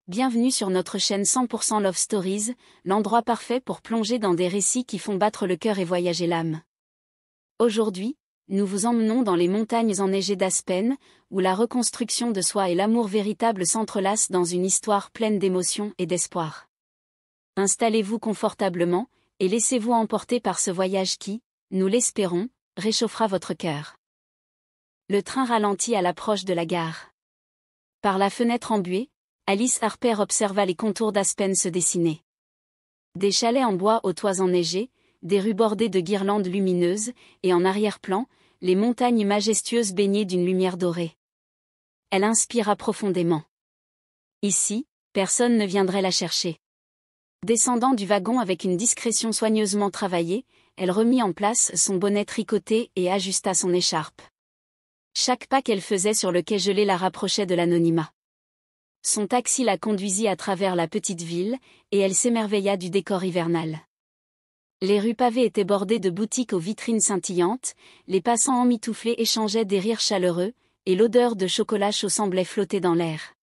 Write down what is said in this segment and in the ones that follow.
Bienvenue sur notre chaîne 100% Love Stories, l'endroit parfait pour plonger dans des récits qui font battre le cœur et voyager l'âme. Aujourd'hui, nous vous emmenons dans les montagnes enneigées d'Aspen, où la reconstruction de soi et l'amour véritable s'entrelacent dans une histoire pleine d'émotions et d'espoir. Installez-vous confortablement, et laissez-vous emporter par ce voyage qui, nous l'espérons, réchauffera votre cœur. Le train ralentit à l'approche de la gare. Par la fenêtre embuée, Alice Harper observa les contours d'Aspen se dessiner. Des chalets en bois aux toits enneigés, des rues bordées de guirlandes lumineuses, et en arrière-plan, les montagnes majestueuses baignées d'une lumière dorée. Elle inspira profondément. Ici, personne ne viendrait la chercher. Descendant du wagon avec une discrétion soigneusement travaillée, elle remit en place son bonnet tricoté et ajusta son écharpe. Chaque pas qu'elle faisait sur le quai gelé la rapprochait de l'anonymat. Son taxi la conduisit à travers la petite ville, et elle s'émerveilla du décor hivernal. Les rues pavées étaient bordées de boutiques aux vitrines scintillantes, les passants emmitouflés échangeaient des rires chaleureux, et l'odeur de chocolat chaud semblait flotter dans l'air.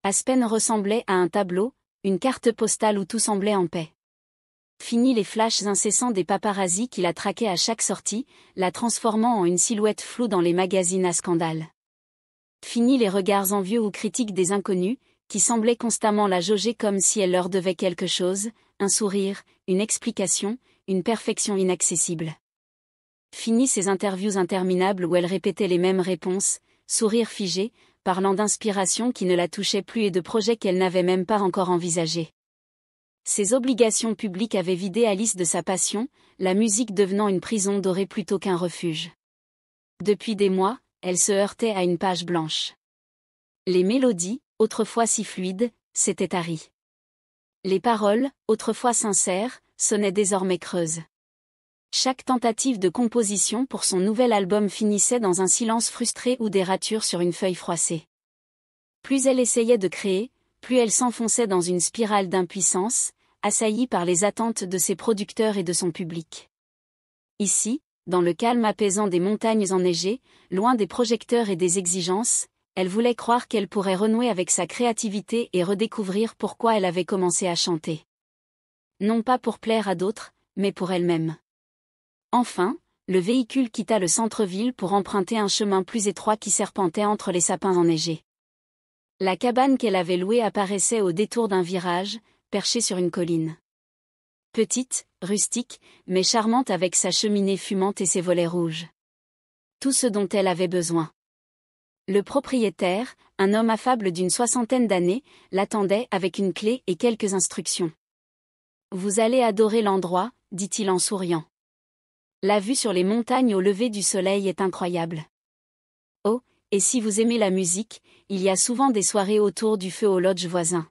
Aspen ressemblait à un tableau, une carte postale où tout semblait en paix. Fini les flashs incessants des paparazzis qui la traquaient à chaque sortie, la transformant en une silhouette floue dans les magazines à scandale. Fini les regards envieux ou critiques des inconnus, qui semblaient constamment la jauger comme si elle leur devait quelque chose, un sourire, une explication, une perfection inaccessible. Fini ces interviews interminables où elle répétait les mêmes réponses, sourire figé, parlant d'inspiration qui ne la touchait plus et de projets qu'elle n'avait même pas encore envisagés. Ces obligations publiques avaient vidé Alice de sa passion, la musique devenant une prison dorée plutôt qu'un refuge. Depuis des mois, elle se heurtait à une page blanche. Les mélodies, autrefois si fluides, s'étaient taries. Les paroles, autrefois sincères, sonnaient désormais creuses. Chaque tentative de composition pour son nouvel album finissait dans un silence frustré ou des ratures sur une feuille froissée. Plus elle essayait de créer, plus elle s'enfonçait dans une spirale d'impuissance, assaillie par les attentes de ses producteurs et de son public. Ici, dans le calme apaisant des montagnes enneigées, loin des projecteurs et des exigences, elle voulait croire qu'elle pourrait renouer avec sa créativité et redécouvrir pourquoi elle avait commencé à chanter. Non pas pour plaire à d'autres, mais pour elle-même. Enfin, le véhicule quitta le centre-ville pour emprunter un chemin plus étroit qui serpentait entre les sapins enneigés. La cabane qu'elle avait louée apparaissait au détour d'un virage, perchée sur une colline. Petite, rustique, mais charmante avec sa cheminée fumante et ses volets rouges. Tout ce dont elle avait besoin. Le propriétaire, un homme affable d'une 60aine d'années, l'attendait avec une clé et quelques instructions. « Vous allez adorer l'endroit », dit-il en souriant. La vue sur les montagnes au lever du soleil est incroyable. Oh, et si vous aimez la musique, il y a souvent des soirées autour du feu au lodge voisin.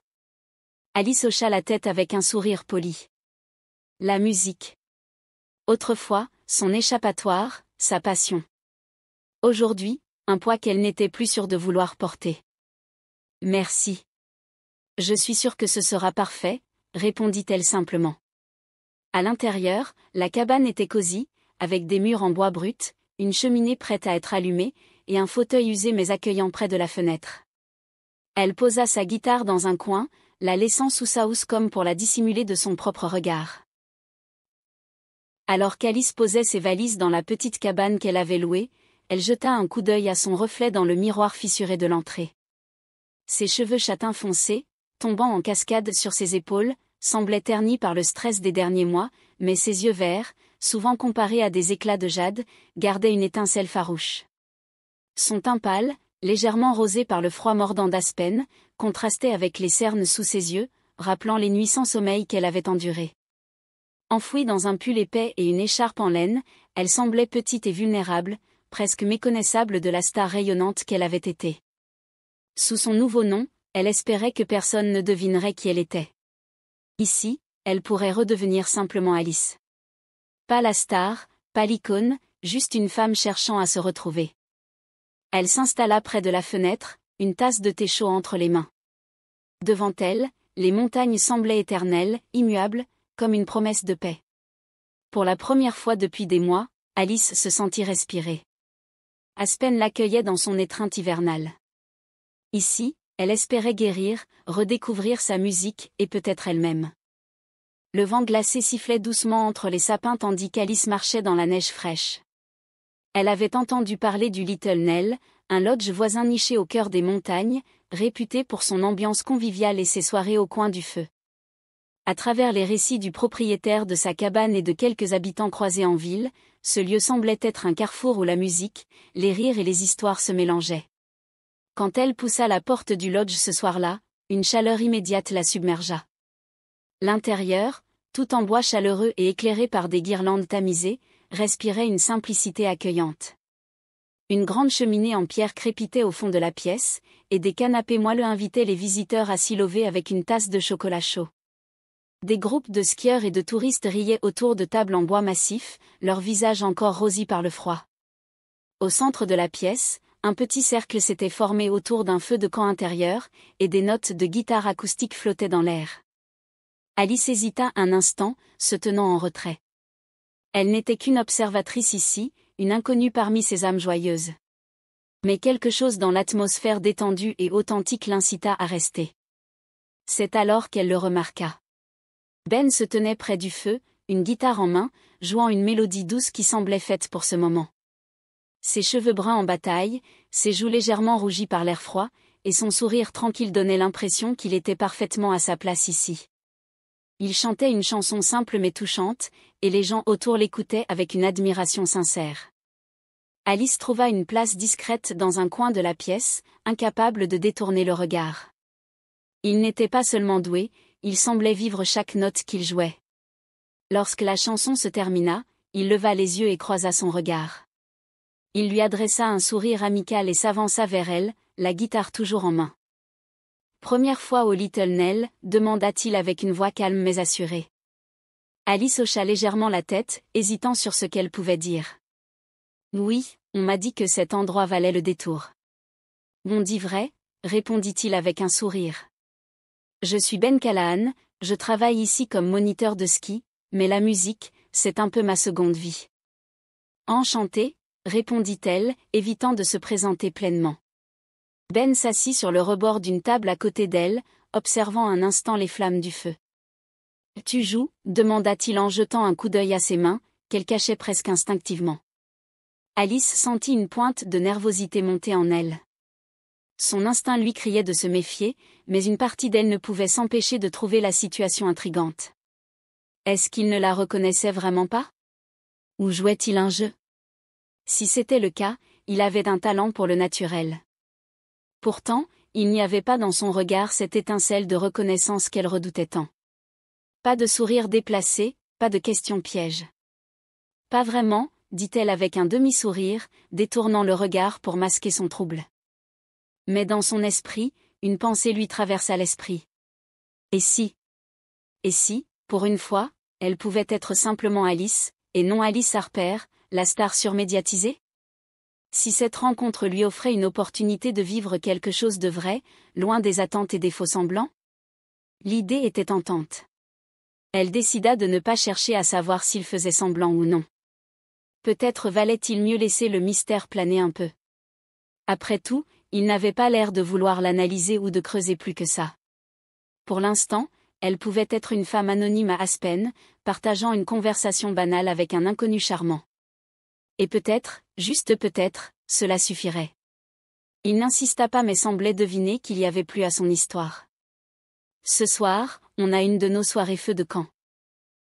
Alice hocha la tête avec un sourire poli. La musique. Autrefois, son échappatoire, sa passion. Aujourd'hui, un poids qu'elle n'était plus sûre de vouloir porter. Merci. Je suis sûre que ce sera parfait, répondit-elle simplement. À l'intérieur, la cabane était cosy, avec des murs en bois brut, une cheminée prête à être allumée, et un fauteuil usé mais accueillant près de la fenêtre. Elle posa sa guitare dans un coin, la laissant sous sa housse comme pour la dissimuler de son propre regard. Alors qu'Alice posait ses valises dans la petite cabane qu'elle avait louée, elle jeta un coup d'œil à son reflet dans le miroir fissuré de l'entrée. Ses cheveux châtains foncés, tombant en cascade sur ses épaules, semblaient ternis par le stress des derniers mois, mais ses yeux verts, souvent comparés à des éclats de jade, gardaient une étincelle farouche. Son teint pâle, légèrement rosé par le froid mordant d'Aspen, contrastait avec les cernes sous ses yeux, rappelant les nuits sans sommeil qu'elle avait endurées. Enfouie dans un pull épais et une écharpe en laine, elle semblait petite et vulnérable, presque méconnaissable de la star rayonnante qu'elle avait été. Sous son nouveau nom, elle espérait que personne ne devinerait qui elle était. Ici, elle pourrait redevenir simplement Alice. Pas la star, pas l'icône, juste une femme cherchant à se retrouver. Elle s'installa près de la fenêtre, une tasse de thé chaud entre les mains. Devant elle, les montagnes semblaient éternelles, immuables, comme une promesse de paix. Pour la première fois depuis des mois, Alice se sentit respirer. Aspen l'accueillait dans son étreinte hivernale. Ici, Elle espérait guérir, redécouvrir sa musique et peut-être elle-même. Le vent glacé sifflait doucement entre les sapins tandis qu'Alice marchait dans la neige fraîche. Elle avait entendu parler du Little Nell, un lodge voisin niché au cœur des montagnes, réputé pour son ambiance conviviale et ses soirées au coin du feu. À travers les récits du propriétaire de sa cabane et de quelques habitants croisés en ville, ce lieu semblait être un carrefour où la musique, les rires et les histoires se mélangeaient. Quand elle poussa la porte du lodge ce soir-là, une chaleur immédiate la submergea. L'intérieur, tout en bois chaleureux et éclairé par des guirlandes tamisées, respirait une simplicité accueillante. Une grande cheminée en pierre crépitait au fond de la pièce, et des canapés moelleux invitaient les visiteurs à s'y lever avec une tasse de chocolat chaud. Des groupes de skieurs et de touristes riaient autour de tables en bois massif, leurs visages encore rosis par le froid. Au centre de la pièce, un petit cercle s'était formé autour d'un feu de camp intérieur, et des notes de guitare acoustique flottaient dans l'air. Alice hésita un instant, se tenant en retrait. Elle n'était qu'une observatrice ici, une inconnue parmi ces âmes joyeuses. Mais quelque chose dans l'atmosphère détendue et authentique l'incita à rester. C'est alors qu'elle le remarqua. Ben se tenait près du feu, une guitare en main, jouant une mélodie douce qui semblait faite pour ce moment. Ses cheveux bruns en bataille, ses joues légèrement rougies par l'air froid, et son sourire tranquille donnaient l'impression qu'il était parfaitement à sa place ici. Il chantait une chanson simple mais touchante, et les gens autour l'écoutaient avec une admiration sincère. Alice trouva une place discrète dans un coin de la pièce, incapable de détourner le regard. Il n'était pas seulement doué, il semblait vivre chaque note qu'il jouait. Lorsque la chanson se termina, il leva les yeux et croisa son regard. Il lui adressa un sourire amical et s'avança vers elle, la guitare toujours en main. « Première fois au Little Nell ?» demanda-t-il avec une voix calme mais assurée. Alice hocha légèrement la tête, hésitant sur ce qu'elle pouvait dire. « Oui, on m'a dit que cet endroit valait le détour. »« On dit vrai ?» répondit-il avec un sourire. « Je suis Ben Callahan, je travaille ici comme moniteur de ski, mais la musique, c'est un peu ma seconde vie. »« Enchantée ?» répondit-elle, évitant de se présenter pleinement. Ben s'assit sur le rebord d'une table à côté d'elle, observant un instant les flammes du feu. « Tu joues ?» demanda-t-il en jetant un coup d'œil à ses mains, qu'elle cachait presque instinctivement. Alice sentit une pointe de nervosité monter en elle. Son instinct lui criait de se méfier, mais une partie d'elle ne pouvait s'empêcher de trouver la situation intrigante. Est-ce qu'il ne la reconnaissait vraiment pas? Ou jouait-il un jeu? Si c'était le cas, il avait un talent pour le naturel. Pourtant, il n'y avait pas dans son regard cette étincelle de reconnaissance qu'elle redoutait tant. Pas de sourire déplacé, pas de questions pièges. Pas vraiment, dit-elle avec un demi-sourire, détournant le regard pour masquer son trouble. Mais dans son esprit, une pensée lui traversa l'esprit. Et si, pour une fois, elle pouvait être simplement Alice, et non Alice Harper, la star surmédiatisée? Si cette rencontre lui offrait une opportunité de vivre quelque chose de vrai, loin des attentes et des faux-semblants? L'idée était tentante. Elle décida de ne pas chercher à savoir s'il faisait semblant ou non. Peut-être valait-il mieux laisser le mystère planer un peu. Après tout, il n'avait pas l'air de vouloir l'analyser ou de creuser plus que ça. Pour l'instant, elle pouvait être une femme anonyme à Aspen, partageant une conversation banale avec un inconnu charmant. Et peut-être, juste peut-être, cela suffirait. Il n'insista pas mais semblait deviner qu'il y avait plus à son histoire. Ce soir, on a une de nos soirées feu de camp.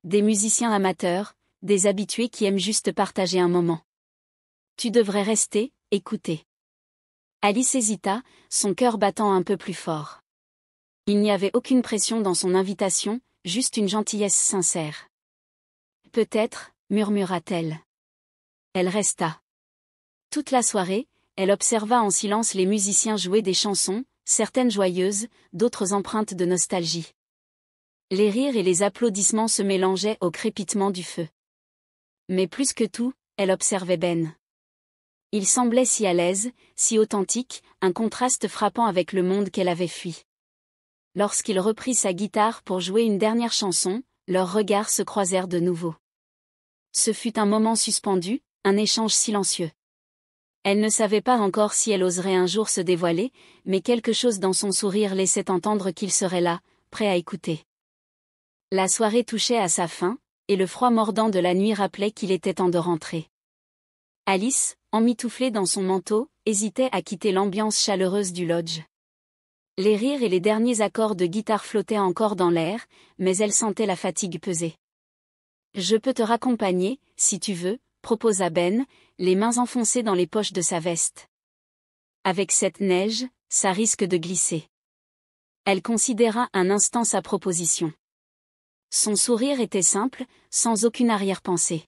Des musiciens amateurs, des habitués qui aiment juste partager un moment. Tu devrais rester, écouter. Alice hésita, son cœur battant un peu plus fort. Il n'y avait aucune pression dans son invitation, juste une gentillesse sincère. Peut-être, murmura-t-elle. Elle resta. Toute la soirée, elle observa en silence les musiciens jouer des chansons, certaines joyeuses, d'autres empreintes de nostalgie. Les rires et les applaudissements se mélangeaient au crépitement du feu. Mais plus que tout, elle observait Ben. Il semblait si à l'aise, si authentique, un contraste frappant avec le monde qu'elle avait fui. Lorsqu'il reprit sa guitare pour jouer une dernière chanson, leurs regards se croisèrent de nouveau. Ce fut un moment suspendu, un échange silencieux. Elle ne savait pas encore si elle oserait un jour se dévoiler, mais quelque chose dans son sourire laissait entendre qu'il serait là, prêt à écouter. La soirée touchait à sa fin, et le froid mordant de la nuit rappelait qu'il était temps de rentrer. Alice, emmitouflée dans son manteau, hésitait à quitter l'ambiance chaleureuse du lodge. Les rires et les derniers accords de guitare flottaient encore dans l'air, mais elle sentait la fatigue peser. « Je peux te raccompagner, si tu veux », proposa Ben, les mains enfoncées dans les poches de sa veste. Avec cette neige, ça risque de glisser. Elle considéra un instant sa proposition. Son sourire était simple, sans aucune arrière-pensée.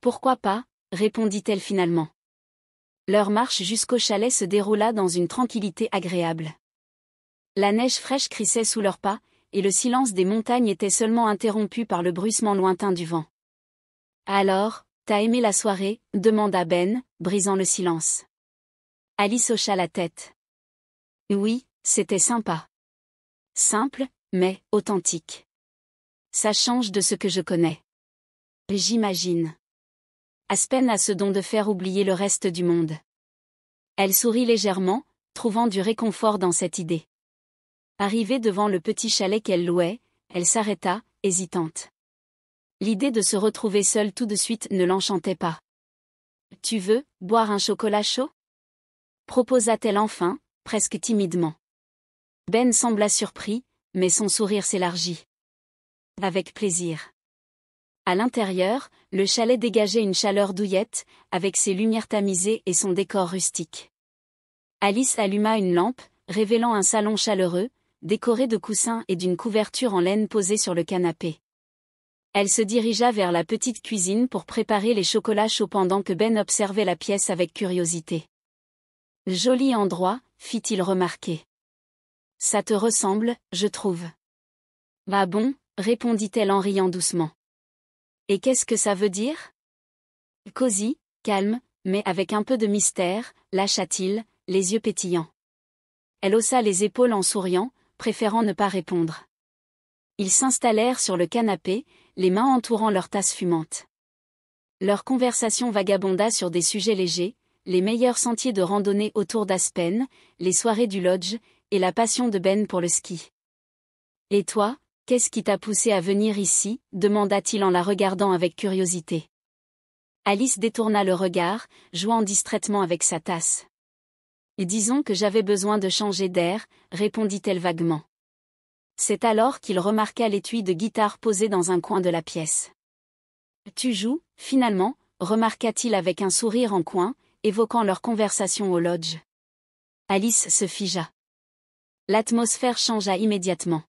Pourquoi pas, répondit-elle finalement. Leur marche jusqu'au chalet se déroula dans une tranquillité agréable. La neige fraîche crissait sous leurs pas, et le silence des montagnes était seulement interrompu par le bruissement lointain du vent. « Alors, t'as aimé la soirée ?» demanda Ben, brisant le silence. Alice hocha la tête. « Oui, c'était sympa. Simple, mais authentique. Ça change de ce que je connais. J'imagine. Aspen a ce don de faire oublier le reste du monde. » Elle sourit légèrement, trouvant du réconfort dans cette idée. Arrivée devant le petit chalet qu'elle louait, elle s'arrêta, hésitante. L'idée de se retrouver seule tout de suite ne l'enchantait pas. « Tu veux boire un chocolat chaud ?» proposa-t-elle enfin, presque timidement. Ben sembla surpris, mais son sourire s'élargit. « Avec plaisir. » À l'intérieur, le chalet dégageait une chaleur douillette, avec ses lumières tamisées et son décor rustique. Alice alluma une lampe, révélant un salon chaleureux, décoré de coussins et d'une couverture en laine posée sur le canapé. Elle se dirigea vers la petite cuisine pour préparer les chocolats chauds pendant que Ben observait la pièce avec curiosité. « Joli endroit, fit-il remarquer. Ça te ressemble, je trouve. »« Ah bon ?» répondit-elle en riant doucement. « Et qu'est-ce que ça veut dire ?»« Cosy, calme, mais avec un peu de mystère, » lâcha-t-il, les yeux pétillants. Elle haussa les épaules en souriant, préférant ne pas répondre. Ils s'installèrent sur le canapé, les mains entourant leur tasse fumante. Leur conversation vagabonda sur des sujets légers, les meilleurs sentiers de randonnée autour d'Aspen, les soirées du lodge, et la passion de Ben pour le ski. « Et toi, qu'est-ce qui t'a poussé à venir ici ?» demanda-t-il en la regardant avec curiosité. Alice détourna le regard, jouant distraitement avec sa tasse. « Et disons que j'avais besoin de changer d'air, » répondit-elle vaguement. C'est alors qu'il remarqua l'étui de guitare posé dans un coin de la pièce. « Tu joues, finalement ?» remarqua-t-il avec un sourire en coin, évoquant leur conversation au lodge. Alice se figea. L'atmosphère changea immédiatement.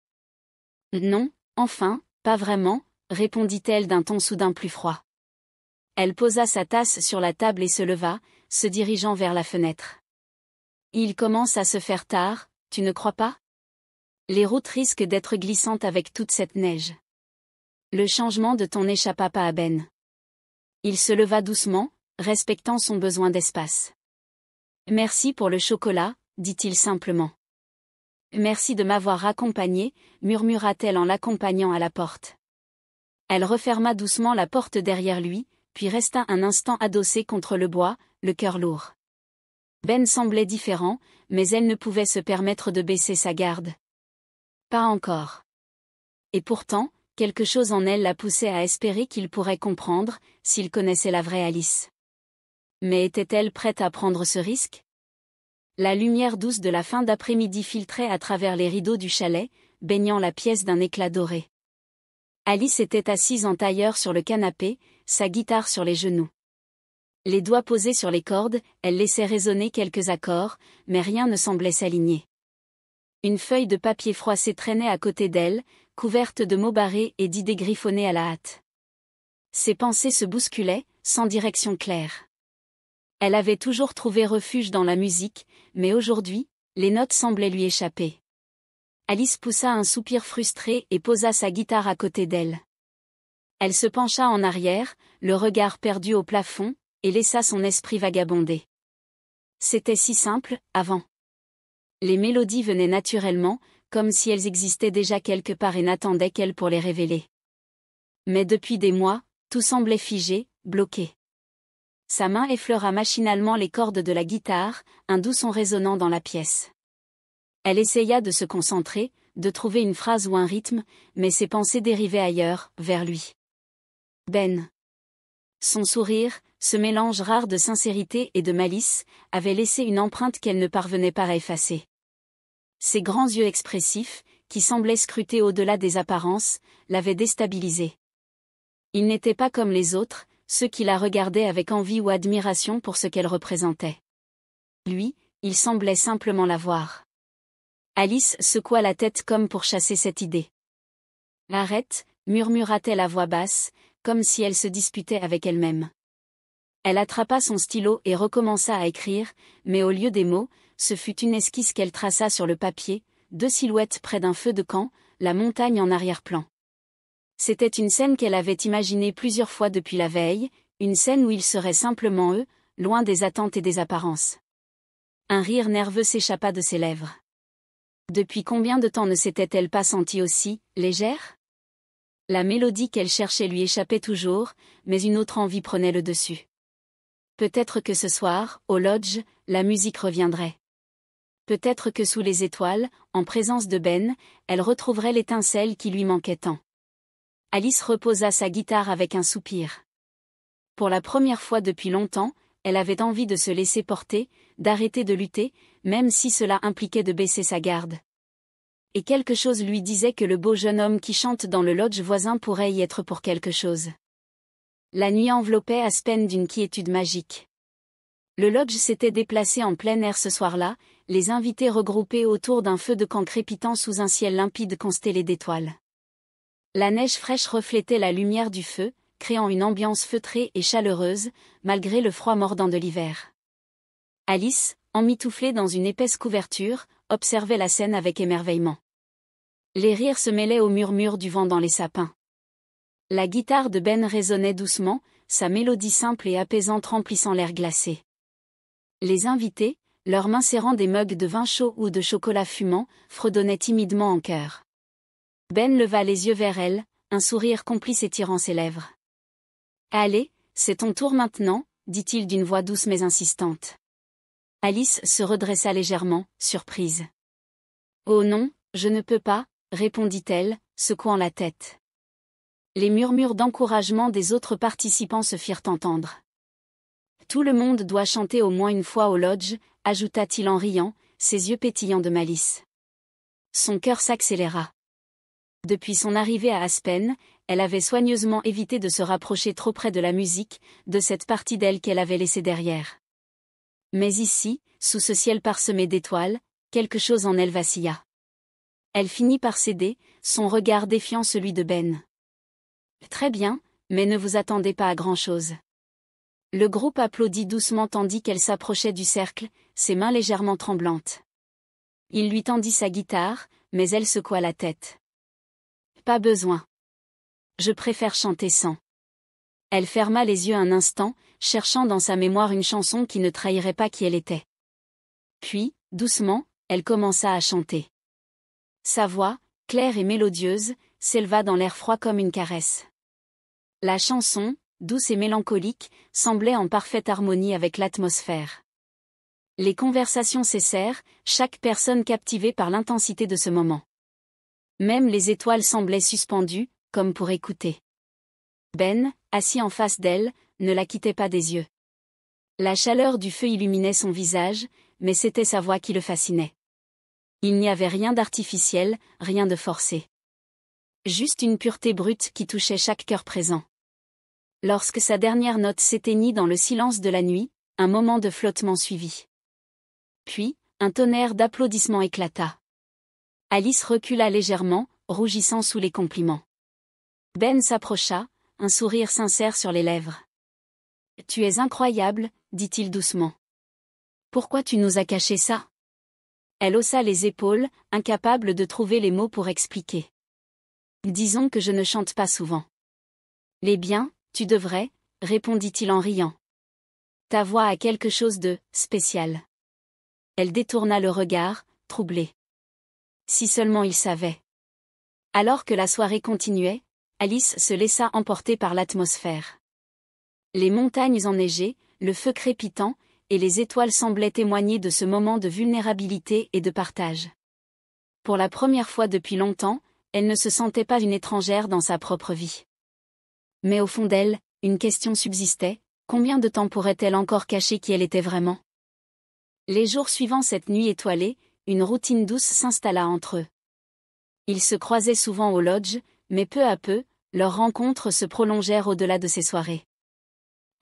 « Non, enfin, pas vraiment », répondit-elle d'un ton soudain plus froid. Elle posa sa tasse sur la table et se leva, se dirigeant vers la fenêtre. « Il commence à se faire tard, tu ne crois pas ? Les routes risquent d'être glissantes avec toute cette neige. » Le changement de ton n'échappa pas à Ben. Il se leva doucement, respectant son besoin d'espace. « Merci pour le chocolat », dit-il simplement. « Merci de m'avoir accompagnée », murmura-t-elle en l'accompagnant à la porte. Elle referma doucement la porte derrière lui, puis resta un instant adossée contre le bois, le cœur lourd. Ben semblait différent, mais elle ne pouvait se permettre de baisser sa garde. Pas encore. Et pourtant, quelque chose en elle la poussait à espérer qu'il pourrait comprendre, s'il connaissait la vraie Alice. Mais était-elle prête à prendre ce risque ? La lumière douce de la fin d'après-midi filtrait à travers les rideaux du chalet, baignant la pièce d'un éclat doré. Alice était assise en tailleur sur le canapé, sa guitare sur les genoux. Les doigts posés sur les cordes, elle laissait résonner quelques accords, mais rien ne semblait s'aligner. Une feuille de papier froissé traînait à côté d'elle, couverte de mots barrés et d'idées griffonnées à la hâte. Ses pensées se bousculaient, sans direction claire. Elle avait toujours trouvé refuge dans la musique, mais aujourd'hui, les notes semblaient lui échapper. Alice poussa un soupir frustré et posa sa guitare à côté d'elle. Elle se pencha en arrière, le regard perdu au plafond, et laissa son esprit vagabonder. C'était si simple, avant. Les mélodies venaient naturellement, comme si elles existaient déjà quelque part et n'attendaient qu'elle pour les révéler. Mais depuis des mois, tout semblait figé, bloqué. Sa main effleura machinalement les cordes de la guitare, un doux son résonnant dans la pièce. Elle essaya de se concentrer, de trouver une phrase ou un rythme, mais ses pensées dérivaient ailleurs, vers lui. Ben. Son sourire, ce mélange rare de sincérité et de malice, avait laissé une empreinte qu'elle ne parvenait pas à effacer. Ses grands yeux expressifs, qui semblaient scruter au-delà des apparences, l'avaient déstabilisée. Il n'était pas comme les autres, ceux qui la regardaient avec envie ou admiration pour ce qu'elle représentait. Lui, il semblait simplement la voir. Alice secoua la tête comme pour chasser cette idée. « Arrête », murmura-t-elle à voix basse, comme si elle se disputait avec elle-même. Elle attrapa son stylo et recommença à écrire, mais au lieu des mots, ce fut une esquisse qu'elle traça sur le papier, 2 silhouettes près d'un feu de camp, la montagne en arrière-plan. C'était une scène qu'elle avait imaginée plusieurs fois depuis la veille, une scène où ils seraient simplement eux, loin des attentes et des apparences. Un rire nerveux s'échappa de ses lèvres. Depuis combien de temps ne s'était-elle pas sentie aussi légère ? La mélodie qu'elle cherchait lui échappait toujours, mais une autre envie prenait le dessus. Peut-être que ce soir, au lodge, la musique reviendrait. Peut-être que sous les étoiles, en présence de Ben, elle retrouverait l'étincelle qui lui manquait tant. Alice reposa sa guitare avec un soupir. Pour la première fois depuis longtemps, elle avait envie de se laisser porter, d'arrêter de lutter, même si cela impliquait de baisser sa garde. Et quelque chose lui disait que le beau jeune homme qui chante dans le lodge voisin pourrait y être pour quelque chose. La nuit enveloppait Aspen d'une quiétude magique. Le lodge s'était déplacé en plein air ce soir-là, les invités regroupés autour d'un feu de camp crépitant sous un ciel limpide constellé d'étoiles. La neige fraîche reflétait la lumière du feu, créant une ambiance feutrée et chaleureuse, malgré le froid mordant de l'hiver. Alice, emmitouflée dans une épaisse couverture, observait la scène avec émerveillement. Les rires se mêlaient aux murmures du vent dans les sapins. La guitare de Ben résonnait doucement, sa mélodie simple et apaisante remplissant l'air glacé. Les invités, leurs mains serrant des mugs de vin chaud ou de chocolat fumant, fredonnaient timidement en chœur. Ben leva les yeux vers elle, un sourire complice étirant ses lèvres. « Allez, c'est ton tour maintenant », dit-il d'une voix douce mais insistante. Alice se redressa légèrement, surprise. « Oh non, je ne peux pas », répondit-elle, secouant la tête. Les murmures d'encouragement des autres participants se firent entendre. « Tout le monde doit chanter au moins une fois au lodge », ajouta-t-il en riant, ses yeux pétillants de malice. Son cœur s'accéléra. Depuis son arrivée à Aspen, elle avait soigneusement évité de se rapprocher trop près de la musique, de cette partie d'elle qu'elle avait laissée derrière. Mais ici, sous ce ciel parsemé d'étoiles, quelque chose en elle vacilla. Elle finit par céder, son regard défiant celui de Ben. « Très bien, mais ne vous attendez pas à grand-chose. » Le groupe applaudit doucement tandis qu'elle s'approchait du cercle, ses mains légèrement tremblantes. Il lui tendit sa guitare, mais elle secoua la tête. « Pas besoin. Je préfère chanter sans. » Elle ferma les yeux un instant, cherchant dans sa mémoire une chanson qui ne trahirait pas qui elle était. Puis, doucement, elle commença à chanter. Sa voix, claire et mélodieuse, s'éleva dans l'air froid comme une caresse. La chanson, douce et mélancolique, semblait en parfaite harmonie avec l'atmosphère. Les conversations cessèrent, chaque personne captivée par l'intensité de ce moment. Même les étoiles semblaient suspendues, comme pour écouter. Ben, assis en face d'elle, ne la quittait pas des yeux. La chaleur du feu illuminait son visage, mais c'était sa voix qui le fascinait. Il n'y avait rien d'artificiel, rien de forcé. Juste une pureté brute qui touchait chaque cœur présent. Lorsque sa dernière note s'éteignit dans le silence de la nuit, un moment de flottement suivit. Puis, un tonnerre d'applaudissements éclata. Alice recula légèrement, rougissant sous les compliments. Ben s'approcha, un sourire sincère sur les lèvres. « Tu es incroyable », dit-il doucement. « Pourquoi tu nous as caché ça ?» Elle haussa les épaules, incapable de trouver les mots pour expliquer. « Disons que je ne chante pas souvent. »« Les bien, tu devrais », répondit-il en riant. « Ta voix a quelque chose de spécial. » Elle détourna le regard, troublée. Si seulement il savait. Alors que la soirée continuait, Alice se laissa emporter par l'atmosphère. Les montagnes enneigées, le feu crépitant, et les étoiles semblaient témoigner de ce moment de vulnérabilité et de partage. Pour la première fois depuis longtemps, elle ne se sentait pas une étrangère dans sa propre vie. Mais au fond d'elle, une question subsistait, combien de temps pourrait-elle encore cacher qui elle était vraiment? Les jours suivant cette nuit étoilée, une routine douce s'installa entre eux. Ils se croisaient souvent au lodge, mais peu à peu, leurs rencontres se prolongèrent au-delà de ces soirées.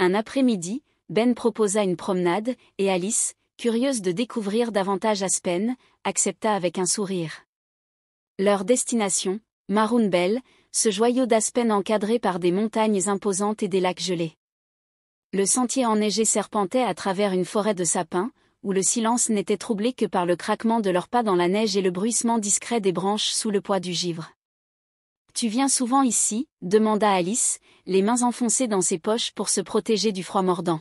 Un après-midi, Ben proposa une promenade, et Alice, curieuse de découvrir davantage Aspen, accepta avec un sourire. Leur destination, Maroon Bell, ce joyau d'Aspen encadré par des montagnes imposantes et des lacs gelés. Le sentier enneigé serpentait à travers une forêt de sapins, où le silence n'était troublé que par le craquement de leurs pas dans la neige et le bruissement discret des branches sous le poids du givre. « Tu viens souvent ici ?» demanda Alice, les mains enfoncées dans ses poches pour se protéger du froid mordant.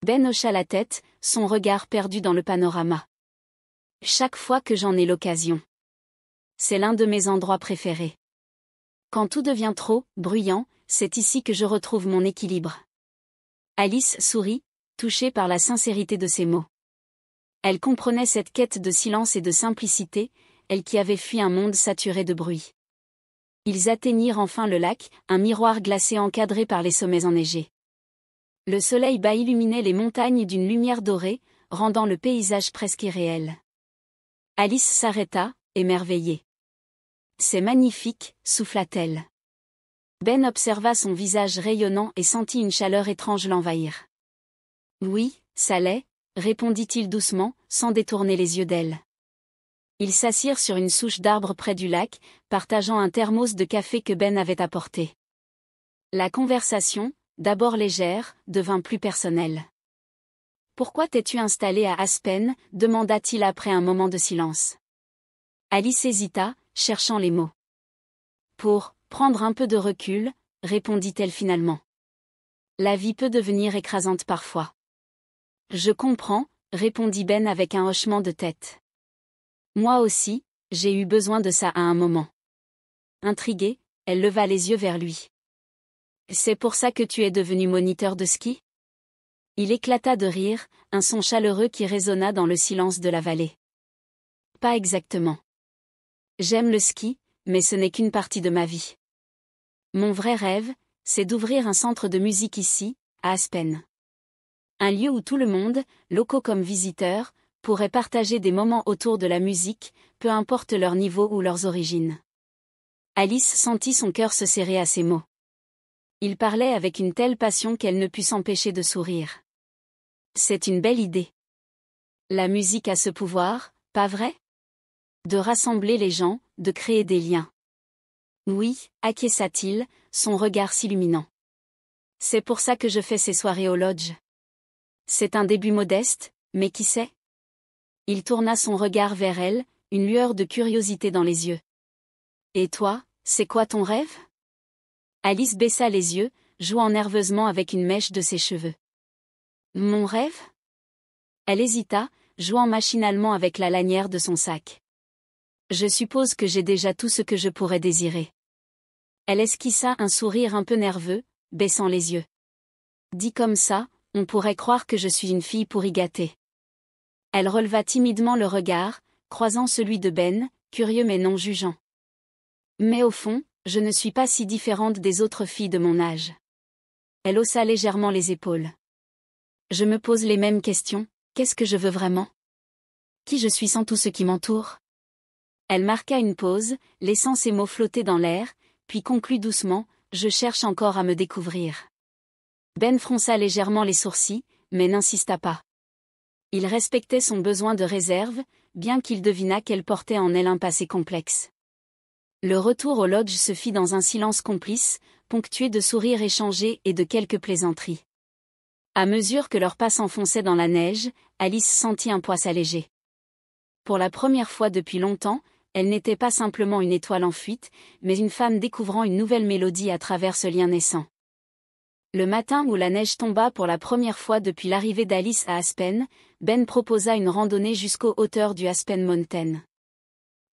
Ben hocha la tête, son regard perdu dans le panorama. « Chaque fois que j'en ai l'occasion. C'est l'un de mes endroits préférés. Quand tout devient trop bruyant, c'est ici que je retrouve mon équilibre. » Alice sourit, touchée par la sincérité de ses mots. Elle comprenait cette quête de silence et de simplicité, elle qui avait fui un monde saturé de bruit. Ils atteignirent enfin le lac, un miroir glacé encadré par les sommets enneigés. Le soleil bas illuminait les montagnes d'une lumière dorée, rendant le paysage presque irréel. Alice s'arrêta, émerveillée. « C'est magnifique » souffla-t-elle. Ben observa son visage rayonnant et sentit une chaleur étrange l'envahir. « Oui, ça l'est » répondit-il doucement, sans détourner les yeux d'elle. Ils s'assirent sur une souche d'arbre près du lac, partageant un thermos de café que Ben avait apporté. La conversation, d'abord légère, devint plus personnelle. « Pourquoi t'es-tu installée à Aspen ?» demanda-t-il après un moment de silence. Alice hésita, cherchant les mots. « Pour prendre un peu de recul » répondit-elle finalement. « La vie peut devenir écrasante parfois. » « Je comprends » répondit Ben avec un hochement de tête. « Moi aussi, j'ai eu besoin de ça à un moment. » Intriguée, elle leva les yeux vers lui. « C'est pour ça que tu es devenu moniteur de ski ?» Il éclata de rire, un son chaleureux qui résonna dans le silence de la vallée. « Pas exactement. J'aime le ski, mais ce n'est qu'une partie de ma vie. Mon vrai rêve, c'est d'ouvrir un centre de musique ici, à Aspen. Un lieu où tout le monde, locaux comme visiteurs, pourrait partager des moments autour de la musique, peu importe leur niveau ou leurs origines. » Alice sentit son cœur se serrer à ces mots. Il parlait avec une telle passion qu'elle ne put s'empêcher de sourire. « C'est une belle idée. La musique a ce pouvoir, pas vrai ? De rassembler les gens, de créer des liens. » « Oui, » acquiesça-t-il, son regard s'illuminant. « C'est pour ça que je fais ces soirées au lodge. C'est un début modeste, mais qui sait ? » Il tourna son regard vers elle, une lueur de curiosité dans les yeux. « Et toi, c'est quoi ton rêve ?» Alice baissa les yeux, jouant nerveusement avec une mèche de ses cheveux. « Mon rêve ?» Elle hésita, jouant machinalement avec la lanière de son sac. « Je suppose que j'ai déjà tout ce que je pourrais désirer. » Elle esquissa un sourire un peu nerveux, baissant les yeux. « Dit comme ça, on pourrait croire que je suis une fille pourri gâtée. » Elle releva timidement le regard, croisant celui de Ben, curieux mais non jugeant. « Mais au fond, je ne suis pas si différente des autres filles de mon âge. » Elle haussa légèrement les épaules. « Je me pose les mêmes questions, qu'est-ce que je veux vraiment ? Qui je suis sans tout ce qui m'entoure ? » Elle marqua une pause, laissant ses mots flotter dans l'air, puis conclut doucement, « Je cherche encore à me découvrir. » Ben fronça légèrement les sourcils, mais n'insista pas. Il respectait son besoin de réserve, bien qu'il devinât qu'elle portait en elle un passé complexe. Le retour au lodge se fit dans un silence complice, ponctué de sourires échangés et de quelques plaisanteries. À mesure que leurs pas s'enfonçaient dans la neige, Alice sentit un poids s'alléger. Pour la première fois depuis longtemps, elle n'était pas simplement une étoile en fuite, mais une femme découvrant une nouvelle mélodie à travers ce lien naissant. Le matin où la neige tomba pour la première fois depuis l'arrivée d'Alice à Aspen, Ben proposa une randonnée jusqu'aux hauteurs du Aspen Mountain.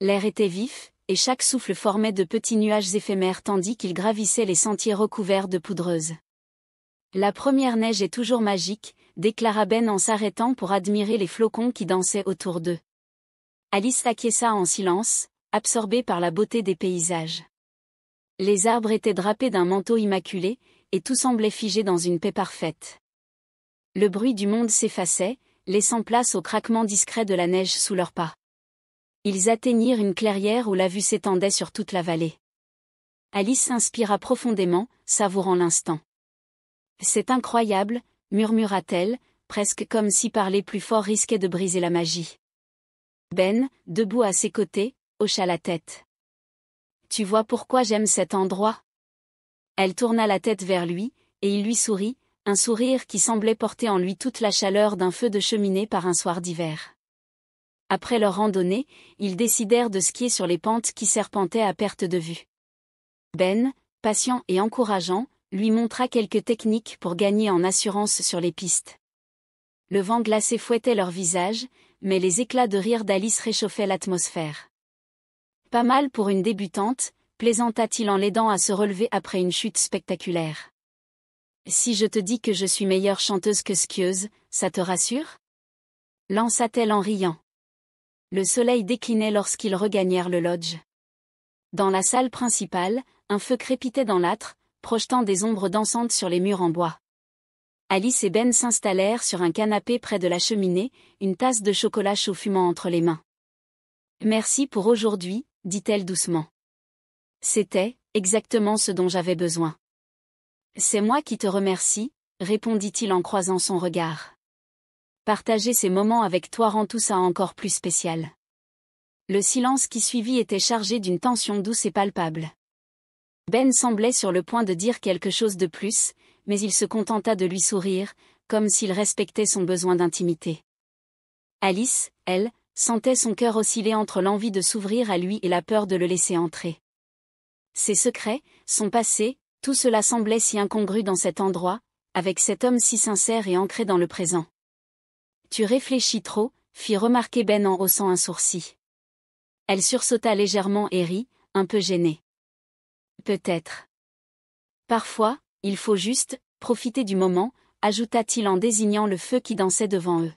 L'air était vif, et chaque souffle formait de petits nuages éphémères tandis qu'ils gravissaient les sentiers recouverts de poudreuse. La première neige est toujours magique, déclara Ben en s'arrêtant pour admirer les flocons qui dansaient autour d'eux. Alice acquiesça en silence, absorbée par la beauté des paysages. Les arbres étaient drapés d'un manteau immaculé, et tout semblait figé dans une paix parfaite. Le bruit du monde s'effaçait, laissant place au craquement discret de la neige sous leurs pas. Ils atteignirent une clairière où la vue s'étendait sur toute la vallée. Alice s'inspira profondément, savourant l'instant. « C'est incroyable », murmura-t-elle, presque comme si parler plus fort risquait de briser la magie. Ben, debout à ses côtés, hocha la tête. « Tu vois pourquoi j'aime cet endroit ?» Elle tourna la tête vers lui, et il lui sourit, un sourire qui semblait porter en lui toute la chaleur d'un feu de cheminée par un soir d'hiver. Après leur randonnée, ils décidèrent de skier sur les pentes qui serpentaient à perte de vue. Ben, patient et encourageant, lui montra quelques techniques pour gagner en assurance sur les pistes. Le vent glacé fouettait leurs visages, mais les éclats de rire d'Alice réchauffaient l'atmosphère. « Pas mal pour une débutante », plaisanta-t-il en l'aidant à se relever après une chute spectaculaire. « Si je te dis que je suis meilleure chanteuse que skieuse, ça te rassure ?» lança-t-elle en riant. Le soleil déclinait lorsqu'ils regagnèrent le lodge. Dans la salle principale, un feu crépitait dans l'âtre, projetant des ombres dansantes sur les murs en bois. Alice et Ben s'installèrent sur un canapé près de la cheminée, une tasse de chocolat chaud fumant entre les mains. « Merci pour aujourd'hui », dit-elle doucement. « C'était exactement ce dont j'avais besoin. »« C'est moi qui te remercie », répondit-il en croisant son regard. « Partager ces moments avec toi rend tout ça encore plus spécial. » Le silence qui suivit était chargé d'une tension douce et palpable. Ben semblait sur le point de dire quelque chose de plus, mais il se contenta de lui sourire, comme s'il respectait son besoin d'intimité. Alice, elle, sentait son cœur osciller entre l'envie de s'ouvrir à lui et la peur de le laisser entrer. Ses secrets, son passé, tout cela semblait si incongru dans cet endroit, avec cet homme si sincère et ancré dans le présent. « Tu réfléchis trop », fit remarquer Ben en haussant un sourcil. Elle sursauta légèrement et rit, un peu gênée. « Peut-être. Parfois, il faut juste profiter du moment », ajouta-t-il en désignant le feu qui dansait devant eux.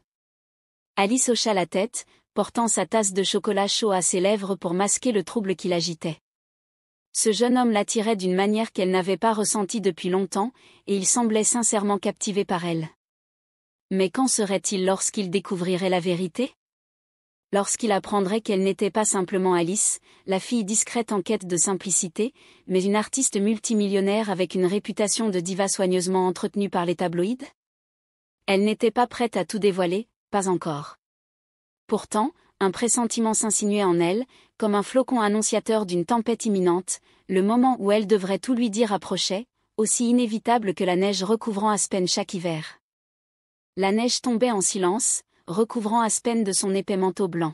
Alice hocha la tête, portant sa tasse de chocolat chaud à ses lèvres pour masquer le trouble qui l'agitait. Ce jeune homme l'attirait d'une manière qu'elle n'avait pas ressentie depuis longtemps, et il semblait sincèrement captivé par elle. Mais qu'en serait-il lorsqu'il découvrirait la vérité ? Lorsqu'il apprendrait qu'elle n'était pas simplement Alice, la fille discrète en quête de simplicité, mais une artiste multimillionnaire avec une réputation de diva soigneusement entretenue par les tabloïds ? Elle n'était pas prête à tout dévoiler, pas encore. Pourtant, un pressentiment s'insinuait en elle, comme un flocon annonciateur d'une tempête imminente, le moment où elle devrait tout lui dire approchait, aussi inévitable que la neige recouvrant Aspen chaque hiver. La neige tombait en silence, recouvrant Aspen de son épais manteau blanc.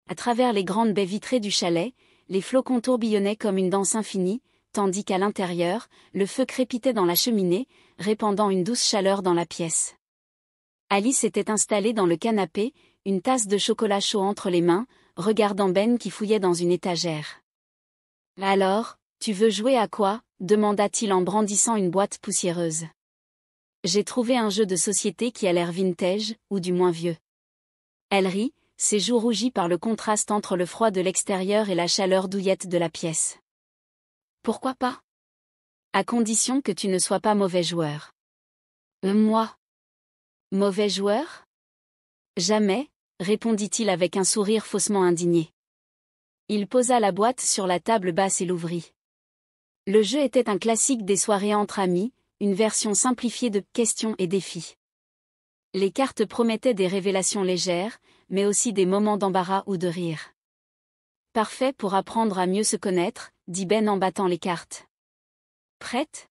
À travers les grandes baies vitrées du chalet, les flocons tourbillonnaient comme une danse infinie, tandis qu'à l'intérieur, le feu crépitait dans la cheminée, répandant une douce chaleur dans la pièce. Alice était installée dans le canapé, une tasse de chocolat chaud entre les mains, regardant Ben qui fouillait dans une étagère. « Alors, tu veux jouer à quoi ?» demanda-t-il en brandissant une boîte poussiéreuse. « J'ai trouvé un jeu de société qui a l'air vintage, ou du moins vieux. » Elle rit, ses joues rougies par le contraste entre le froid de l'extérieur et la chaleur douillette de la pièce. « Pourquoi pas ? À condition que tu ne sois pas mauvais joueur. »« Moi ? Mauvais joueur ? Jamais, » répondit-il avec un sourire faussement indigné. Il posa la boîte sur la table basse et l'ouvrit. Le jeu était un classique des soirées entre amis, une version simplifiée de questions et défis. Les cartes promettaient des révélations légères, mais aussi des moments d'embarras ou de rire. Parfait pour apprendre à mieux se connaître, dit Ben en battant les cartes. Prête ?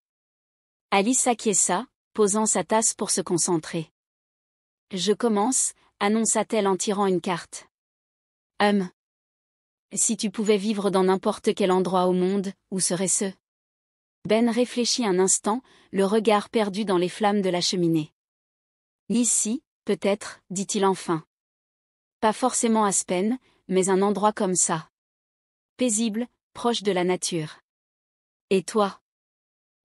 Alice acquiesça, posant sa tasse pour se concentrer. Je commence, annonça-t-elle en tirant une carte. Si tu pouvais vivre dans n'importe quel endroit au monde, où serait-ce ? Ben réfléchit un instant, le regard perdu dans les flammes de la cheminée. Ici, peut-être, dit-il enfin. Pas forcément Aspen, mais un endroit comme ça. Paisible, proche de la nature. Et toi ?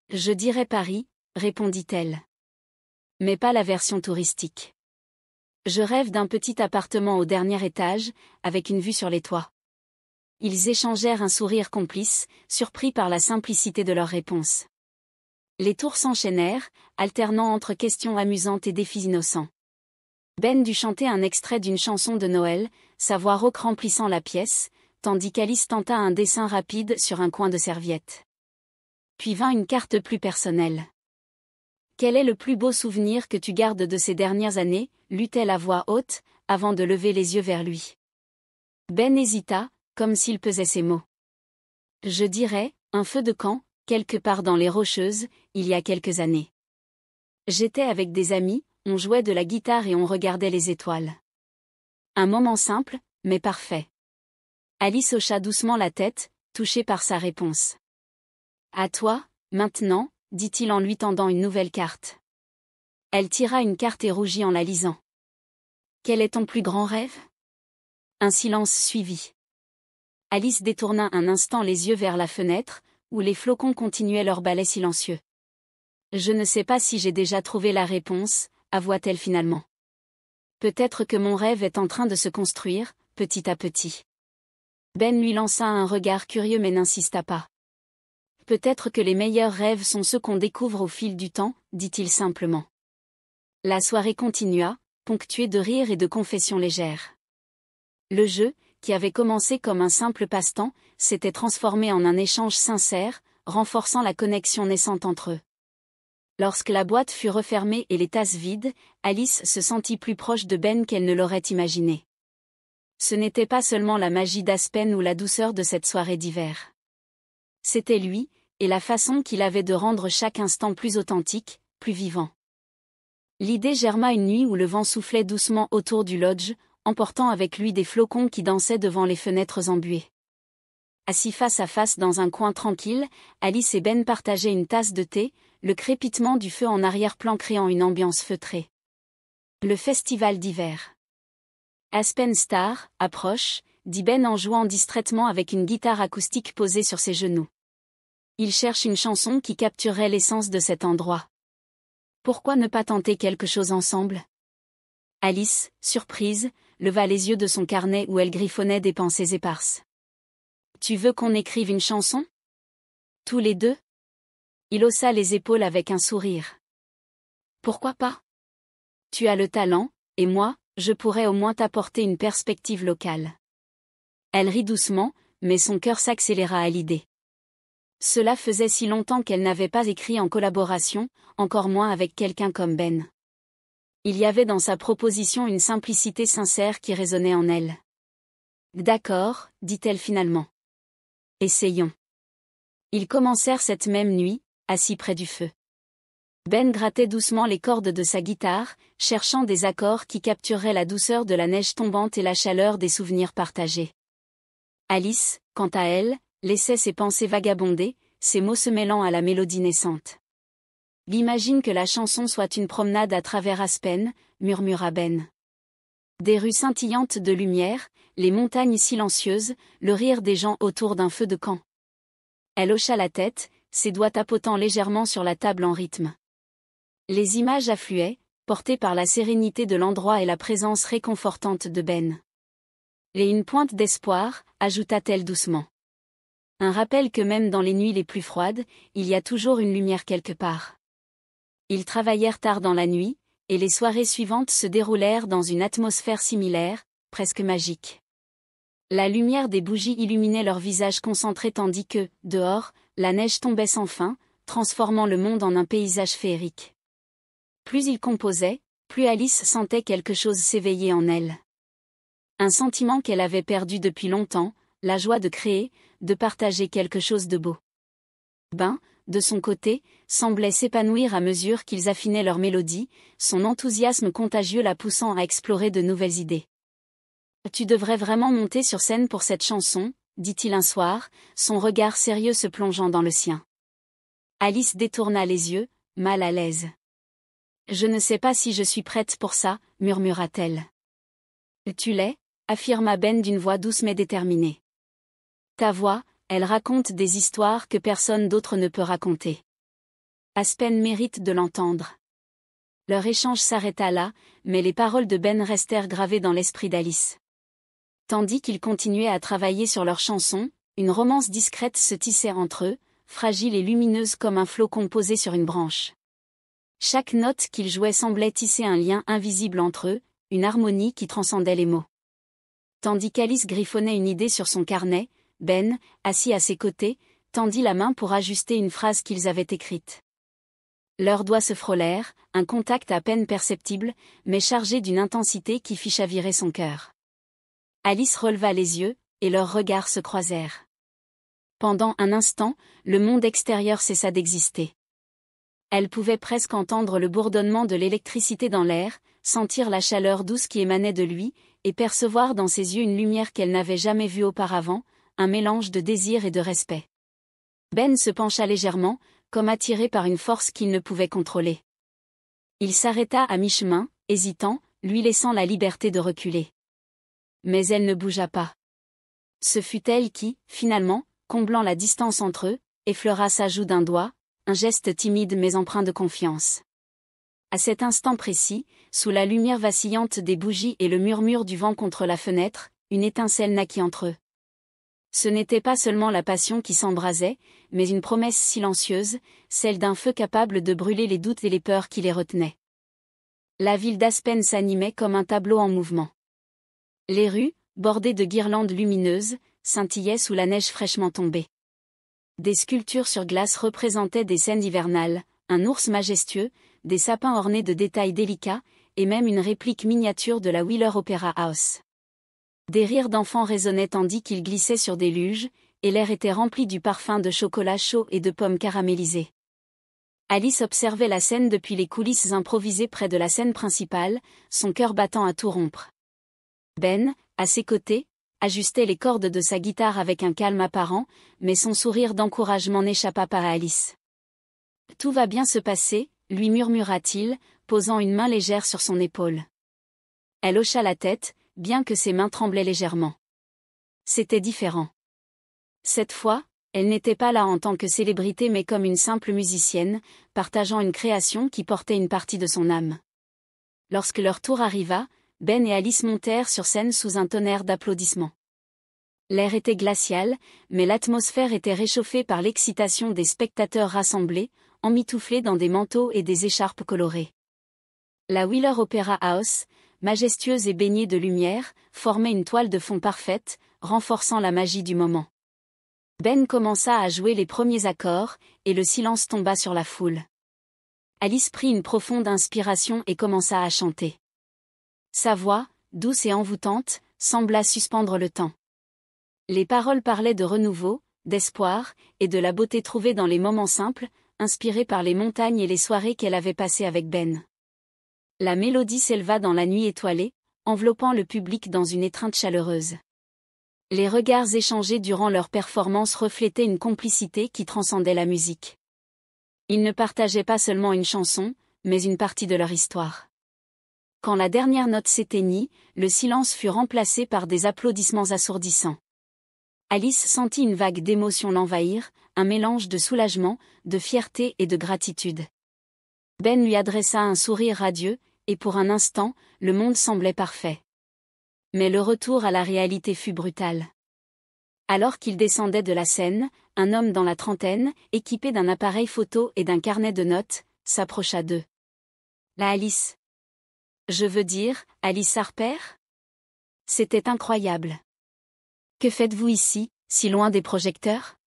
Je dirais Paris, répondit-elle. Mais pas la version touristique. Je rêve d'un petit appartement au dernier étage, avec une vue sur les toits. Ils échangèrent un sourire complice, surpris par la simplicité de leur réponse. Les tours s'enchaînèrent, alternant entre questions amusantes et défis innocents. Ben dut chanter un extrait d'une chanson de Noël, sa voix rauque remplissant la pièce, tandis qu'Alice tenta un dessin rapide sur un coin de serviette. Puis vint une carte plus personnelle. « Quel est le plus beau souvenir que tu gardes de ces dernières années » lut-elle à voix haute, avant de lever les yeux vers lui. Ben hésita, comme s'il pesait ses mots. « Je dirais, un feu de camp, quelque part dans les Rocheuses, il y a quelques années. J'étais avec des amis, on jouait de la guitare et on regardait les étoiles. Un moment simple, mais parfait. » Alice hocha doucement la tête, touchée par sa réponse. « À toi, maintenant » dit-il en lui tendant une nouvelle carte. Elle tira une carte et rougit en la lisant. « Quel est ton plus grand rêve ?» Un silence suivit. Alice détourna un instant les yeux vers la fenêtre, où les flocons continuaient leur ballet silencieux. « Je ne sais pas si j'ai déjà trouvé la réponse, avoua-t-elle finalement. Peut-être que mon rêve est en train de se construire, petit à petit. Ben lui lança un regard curieux mais n'insista pas. Peut-être que les meilleurs rêves sont ceux qu'on découvre au fil du temps, dit-il simplement. La soirée continua, ponctuée de rires et de confessions légères. Le jeu, qui avait commencé comme un simple passe-temps, s'était transformé en un échange sincère, renforçant la connexion naissante entre eux. Lorsque la boîte fut refermée et les tasses vides, Alice se sentit plus proche de Ben qu'elle ne l'aurait imaginé. Ce n'était pas seulement la magie d'Aspen ou la douceur de cette soirée d'hiver. C'était lui, et la façon qu'il avait de rendre chaque instant plus authentique, plus vivant. L'idée germa une nuit où le vent soufflait doucement autour du lodge, emportant avec lui des flocons qui dansaient devant les fenêtres embuées. Assis face à face dans un coin tranquille, Alice et Ben partageaient une tasse de thé, le crépitement du feu en arrière-plan créant une ambiance feutrée. Le festival d'hiver. Aspen Star, approche, dit Ben en jouant distraitement avec une guitare acoustique posée sur ses genoux. Il cherche une chanson qui capturerait l'essence de cet endroit. Pourquoi ne pas tenter quelque chose ensemble ? Alice, surprise, leva les yeux de son carnet où elle griffonnait des pensées éparses. Tu veux qu'on écrive une chanson ? Tous les deux ? Il haussa les épaules avec un sourire. Pourquoi pas ? Tu as le talent, et moi, je pourrais au moins t'apporter une perspective locale. Elle rit doucement, mais son cœur s'accéléra à l'idée. Cela faisait si longtemps qu'elle n'avait pas écrit en collaboration, encore moins avec quelqu'un comme Ben. Il y avait dans sa proposition une simplicité sincère qui résonnait en elle. D'accord, dit-elle finalement. Essayons. Ils commencèrent cette même nuit, assis près du feu. Ben grattait doucement les cordes de sa guitare, cherchant des accords qui captureraient la douceur de la neige tombante et la chaleur des souvenirs partagés. Alice, quant à elle, laissait ses pensées vagabonder, ses mots se mêlant à la mélodie naissante. « Imagine que la chanson soit une promenade à travers Aspen, » murmura Ben. Des rues scintillantes de lumière, les montagnes silencieuses, le rire des gens autour d'un feu de camp. Elle hocha la tête, ses doigts tapotant légèrement sur la table en rythme. Les images affluaient, portées par la sérénité de l'endroit et la présence réconfortante de Ben. Et une pointe d'espoir, ajouta-t-elle doucement. Un rappel que même dans les nuits les plus froides, il y a toujours une lumière quelque part. Ils travaillèrent tard dans la nuit, et les soirées suivantes se déroulèrent dans une atmosphère similaire, presque magique. La lumière des bougies illuminait leurs visages concentrés tandis que, dehors, la neige tombait sans fin, transformant le monde en un paysage féerique. Plus ils composaient, plus Alice sentait quelque chose s'éveiller en elle. Un sentiment qu'elle avait perdu depuis longtemps, la joie de créer, de partager quelque chose de beau. Ben, de son côté, semblait s'épanouir à mesure qu'ils affinaient leur mélodie, son enthousiasme contagieux la poussant à explorer de nouvelles idées. « Tu devrais vraiment monter sur scène pour cette chanson, » dit-il un soir, son regard sérieux se plongeant dans le sien. Alice détourna les yeux, mal à l'aise. « Je ne sais pas si je suis prête pour ça, » murmura-t-elle. « Tu l'es » affirma Ben d'une voix douce mais déterminée. « Ta voix, elle raconte des histoires que personne d'autre ne peut raconter. Aspen mérite de l'entendre. Leur échange s'arrêta là, mais les paroles de Ben restèrent gravées dans l'esprit d'Alice. Tandis qu'ils continuaient à travailler sur leur chanson, une romance discrète se tissait entre eux, fragile et lumineuse comme un flocon posé sur une branche. Chaque note qu'ils jouaient semblait tisser un lien invisible entre eux, une harmonie qui transcendait les mots. Tandis qu'Alice griffonnait une idée sur son carnet, Ben, assis à ses côtés, tendit la main pour ajuster une phrase qu'ils avaient écrite. Leurs doigts se frôlèrent, un contact à peine perceptible, mais chargé d'une intensité qui fit chavirer son cœur. Alice releva les yeux, et leurs regards se croisèrent. Pendant un instant, le monde extérieur cessa d'exister. Elle pouvait presque entendre le bourdonnement de l'électricité dans l'air, sentir la chaleur douce qui émanait de lui, et percevoir dans ses yeux une lumière qu'elle n'avait jamais vue auparavant, un mélange de désir et de respect. Ben se pencha légèrement, comme attiré par une force qu'il ne pouvait contrôler. Il s'arrêta à mi-chemin, hésitant, lui laissant la liberté de reculer. Mais elle ne bougea pas. Ce fut elle qui, finalement, comblant la distance entre eux, effleura sa joue d'un doigt, un geste timide mais empreint de confiance. À cet instant précis, sous la lumière vacillante des bougies et le murmure du vent contre la fenêtre, une étincelle naquit entre eux. Ce n'était pas seulement la passion qui s'embrasait, mais une promesse silencieuse, celle d'un feu capable de brûler les doutes et les peurs qui les retenaient. La ville d'Aspen s'animait comme un tableau en mouvement. Les rues, bordées de guirlandes lumineuses, scintillaient sous la neige fraîchement tombée. Des sculptures sur glace représentaient des scènes hivernales, un ours majestueux, des sapins ornés de détails délicats, et même une réplique miniature de la Wheeler Opera House. Des rires d'enfants résonnaient tandis qu'ils glissaient sur des luges, et l'air était rempli du parfum de chocolat chaud et de pommes caramélisées. Alice observait la scène depuis les coulisses improvisées près de la scène principale, son cœur battant à tout rompre. Ben, à ses côtés, ajustait les cordes de sa guitare avec un calme apparent, mais son sourire d'encouragement n'échappa pas à Alice. « Tout va bien se passer », lui murmura-t-il, posant une main légère sur son épaule. Elle hocha la tête, bien que ses mains tremblaient légèrement. C'était différent. Cette fois, elle n'était pas là en tant que célébrité mais comme une simple musicienne, partageant une création qui portait une partie de son âme. Lorsque leur tour arriva, Ben et Alice montèrent sur scène sous un tonnerre d'applaudissements. L'air était glacial, mais l'atmosphère était réchauffée par l'excitation des spectateurs rassemblés, emmitouflés dans des manteaux et des écharpes colorées. La Wheeler Opera House, majestueuse et baignée de lumière, formait une toile de fond parfaite, renforçant la magie du moment. Ben commença à jouer les premiers accords, et le silence tomba sur la foule. Alice prit une profonde inspiration et commença à chanter. Sa voix, douce et envoûtante, sembla suspendre le temps. Les paroles parlaient de renouveau, d'espoir, et de la beauté trouvée dans les moments simples, inspirés par les montagnes et les soirées qu'elle avait passées avec Ben. La mélodie s'éleva dans la nuit étoilée, enveloppant le public dans une étreinte chaleureuse. Les regards échangés durant leur performance reflétaient une complicité qui transcendait la musique. Ils ne partageaient pas seulement une chanson, mais une partie de leur histoire. Quand la dernière note s'éteignit, le silence fut remplacé par des applaudissements assourdissants. Alice sentit une vague d'émotion l'envahir, un mélange de soulagement, de fierté et de gratitude. Ben lui adressa un sourire radieux, et pour un instant, le monde semblait parfait. Mais le retour à la réalité fut brutal. Alors qu'il descendait de la scène, un homme dans la trentaine, équipé d'un appareil photo et d'un carnet de notes, s'approcha d'eux. « La Alice. Je veux dire, Alice Harper ? C'était incroyable. Que faites-vous ici, si loin des projecteurs ?»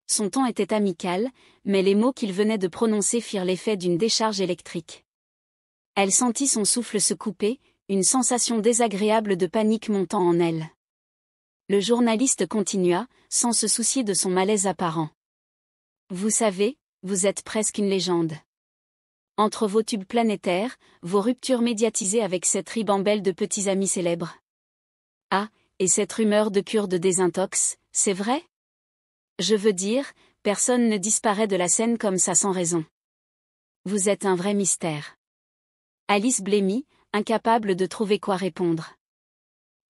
Son ton était amical, mais les mots qu'il venait de prononcer firent l'effet d'une décharge électrique. Elle sentit son souffle se couper, une sensation désagréable de panique montant en elle. Le journaliste continua, sans se soucier de son malaise apparent. « Vous savez, vous êtes presque une légende. Entre vos tubes planétaires, vos ruptures médiatisées avec cette ribambelle de petits amis célèbres. Ah, et cette rumeur de cure de désintox, c'est vrai ? Je veux dire, personne ne disparaît de la scène comme ça sans raison. Vous êtes un vrai mystère. » Alice blêmit, incapable de trouver quoi répondre.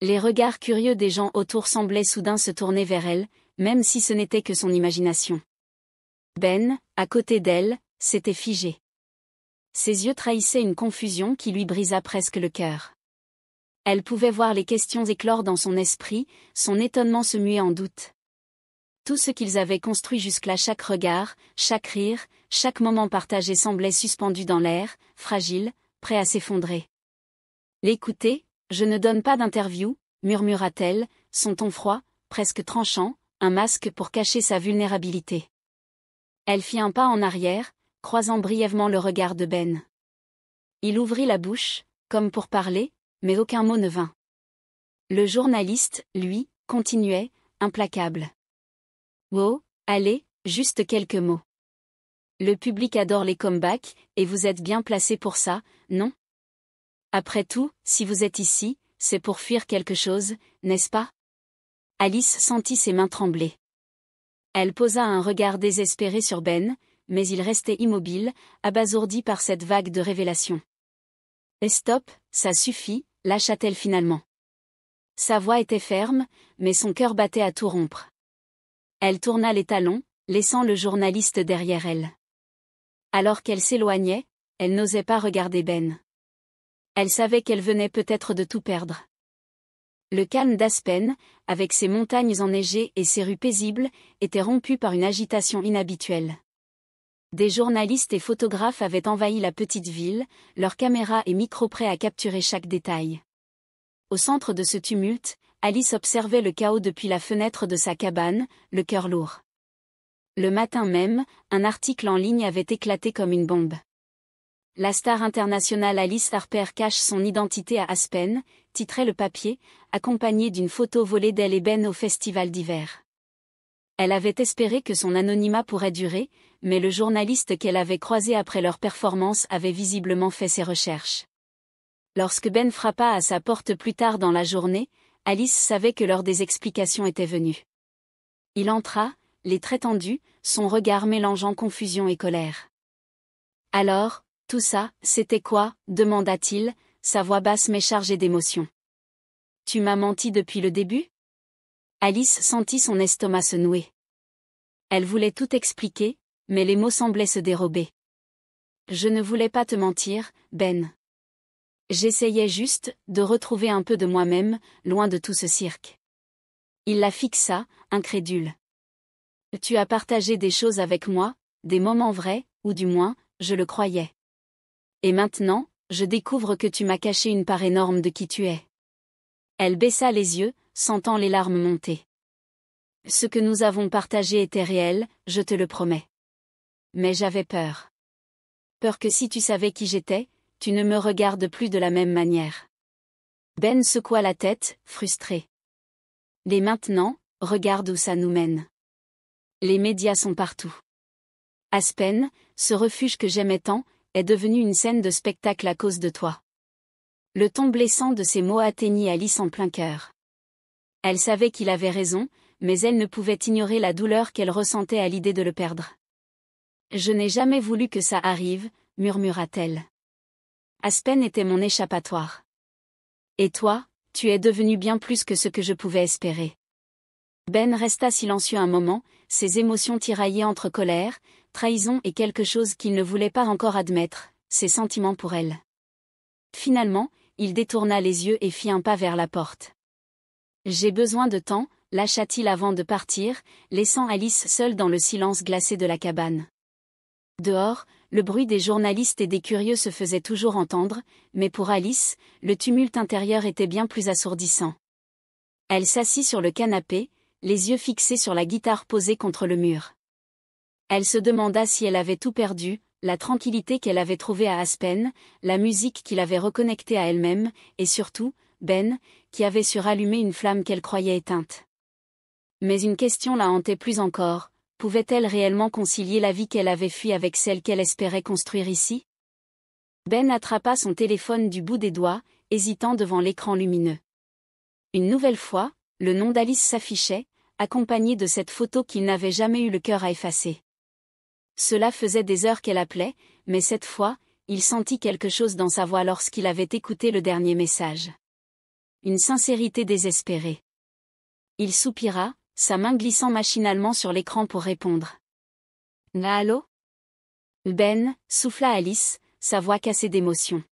Les regards curieux des gens autour semblaient soudain se tourner vers elle, même si ce n'était que son imagination. Ben, à côté d'elle, s'était figé. Ses yeux trahissaient une confusion qui lui brisa presque le cœur. Elle pouvait voir les questions éclore dans son esprit, son étonnement se muait en doute. Tout ce qu'ils avaient construit jusque-là, chaque regard, chaque rire, chaque moment partagé semblait suspendu dans l'air, fragile, prêt à s'effondrer. L'écouter, je ne donne pas d'interview, murmura-t-elle, son ton froid, presque tranchant, un masque pour cacher sa vulnérabilité. Elle fit un pas en arrière, croisant brièvement le regard de Ben. Il ouvrit la bouche, comme pour parler, mais aucun mot ne vint. Le journaliste, lui, continuait, implacable. Oh, allez, juste quelques mots. Le public adore les comebacks, et vous êtes bien placé pour ça, non? Après tout, si vous êtes ici, c'est pour fuir quelque chose, n'est-ce pas? Alice sentit ses mains trembler. Elle posa un regard désespéré sur Ben, mais il restait immobile, abasourdi par cette vague de révélations. « Stop, ça suffit », lâcha-t-elle finalement. Sa voix était ferme, mais son cœur battait à tout rompre. Elle tourna les talons, laissant le journaliste derrière elle. Alors qu'elle s'éloignait, elle n'osait pas regarder Ben. Elle savait qu'elle venait peut-être de tout perdre. Le calme d'Aspen, avec ses montagnes enneigées et ses rues paisibles, était rompu par une agitation inhabituelle. Des journalistes et photographes avaient envahi la petite ville, leurs caméras et micros prêts à capturer chaque détail. Au centre de ce tumulte, Alice observait le chaos depuis la fenêtre de sa cabane, le cœur lourd. Le matin même, un article en ligne avait éclaté comme une bombe. La star internationale Alice Harper cache son identité à Aspen, titrait le papier, accompagnée d'une photo volée d'elle et Ben au festival d'hiver. Elle avait espéré que son anonymat pourrait durer, mais le journaliste qu'elle avait croisé après leur performance avait visiblement fait ses recherches. Lorsque Ben frappa à sa porte plus tard dans la journée, Alice savait que l'heure des explications était venue. Il entra, les traits tendus, son regard mélangeant confusion et colère. « Alors, tout ça, c'était quoi ?» demanda-t-il, sa voix basse mais chargée d'émotion. « Tu m'as menti depuis le début ?» Alice sentit son estomac se nouer. Elle voulait tout expliquer, mais les mots semblaient se dérober. « Je ne voulais pas te mentir, Ben. J'essayais juste de retrouver un peu de moi-même, loin de tout ce cirque. » Il la fixa, incrédule. « Tu as partagé des choses avec moi, des moments vrais, ou du moins, je le croyais. Et maintenant, je découvre que tu m'as caché une part énorme de qui tu es. » Elle baissa les yeux, sentant les larmes monter. « Ce que nous avons partagé était réel, je te le promets. Mais j'avais peur. Peur que si tu savais qui j'étais, tu ne me regardes plus de la même manière. » Ben secoua la tête, frustré. « Et maintenant, regarde où ça nous mène. Les médias sont partout. Aspen, ce refuge que j'aimais tant, est devenu une scène de spectacle à cause de toi. » Le ton blessant de ces mots atteignit Alice en plein cœur. Elle savait qu'il avait raison, mais elle ne pouvait ignorer la douleur qu'elle ressentait à l'idée de le perdre. « Je n'ai jamais voulu que ça arrive, » murmura-t-elle. « Aspen était mon échappatoire. Et toi, tu es devenu bien plus que ce que je pouvais espérer. » Ben resta silencieux un moment, ses émotions tiraillées entre colère, trahison et quelque chose qu'il ne voulait pas encore admettre, ses sentiments pour elle. Finalement, il détourna les yeux et fit un pas vers la porte. « J'ai besoin de temps », lâcha-t-il avant de partir, laissant Alice seule dans le silence glacé de la cabane. Dehors, le bruit des journalistes et des curieux se faisait toujours entendre, mais pour Alice, le tumulte intérieur était bien plus assourdissant. Elle s'assit sur le canapé, les yeux fixés sur la guitare posée contre le mur. Elle se demanda si elle avait tout perdu, la tranquillité qu'elle avait trouvée à Aspen, la musique qui l'avait reconnectée à elle-même, et surtout, Ben, qui avait su rallumer une flamme qu'elle croyait éteinte. Mais une question la hantait plus encore, pouvait-elle réellement concilier la vie qu'elle avait fuie avec celle qu'elle espérait construire ici? Ben attrapa son téléphone du bout des doigts, hésitant devant l'écran lumineux. Une nouvelle fois, le nom d'Alice s'affichait, accompagné de cette photo qu'il n'avait jamais eu le cœur à effacer. Cela faisait des heures qu'elle appelait, mais cette fois, il sentit quelque chose dans sa voix lorsqu'il avait écouté le dernier message. Une sincérité désespérée. Il soupira, sa main glissant machinalement sur l'écran pour répondre. « Allô ?» Ben, souffla Alice, sa voix cassée d'émotion.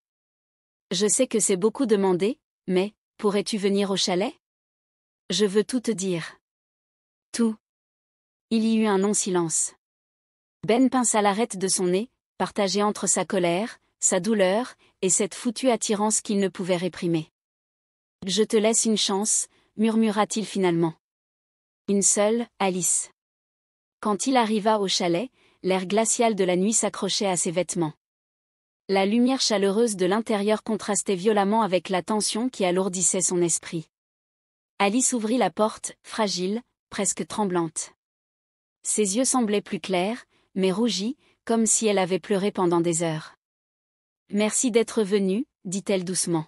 Je sais que c'est beaucoup demandé, mais, pourrais-tu venir au chalet? Je veux tout te dire. Tout. Il y eut un long-silence. Ben pinça l'arête de son nez, partagé entre sa colère, sa douleur, et cette foutue attirance qu'il ne pouvait réprimer. Je te laisse une chance, murmura-t-il finalement. Une seule, Alice. Quand il arriva au chalet, l'air glacial de la nuit s'accrochait à ses vêtements. La lumière chaleureuse de l'intérieur contrastait violemment avec la tension qui alourdissait son esprit. Alice ouvrit la porte, fragile, presque tremblante. Ses yeux semblaient plus clairs, mais rougis, comme si elle avait pleuré pendant des heures. « Merci d'être venu, dit-elle doucement.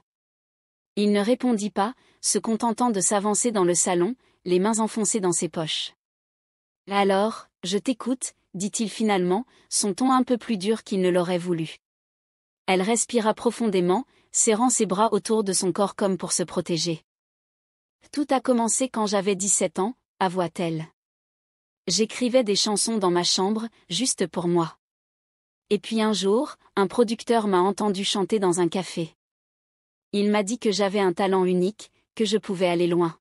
Il ne répondit pas, se contentant de s'avancer dans le salon, les mains enfoncées dans ses poches. « Alors, je t'écoute, dit-il finalement, son ton un peu plus dur qu'il ne l'aurait voulu. Elle respira profondément, serrant ses bras autour de son corps comme pour se protéger. « Tout a commencé quand j'avais 17 ans, avoua-t-elle. J'écrivais des chansons dans ma chambre, juste pour moi. Et puis un jour, un producteur m'a entendu chanter dans un café. Il m'a dit que j'avais un talent unique, que je pouvais aller loin. »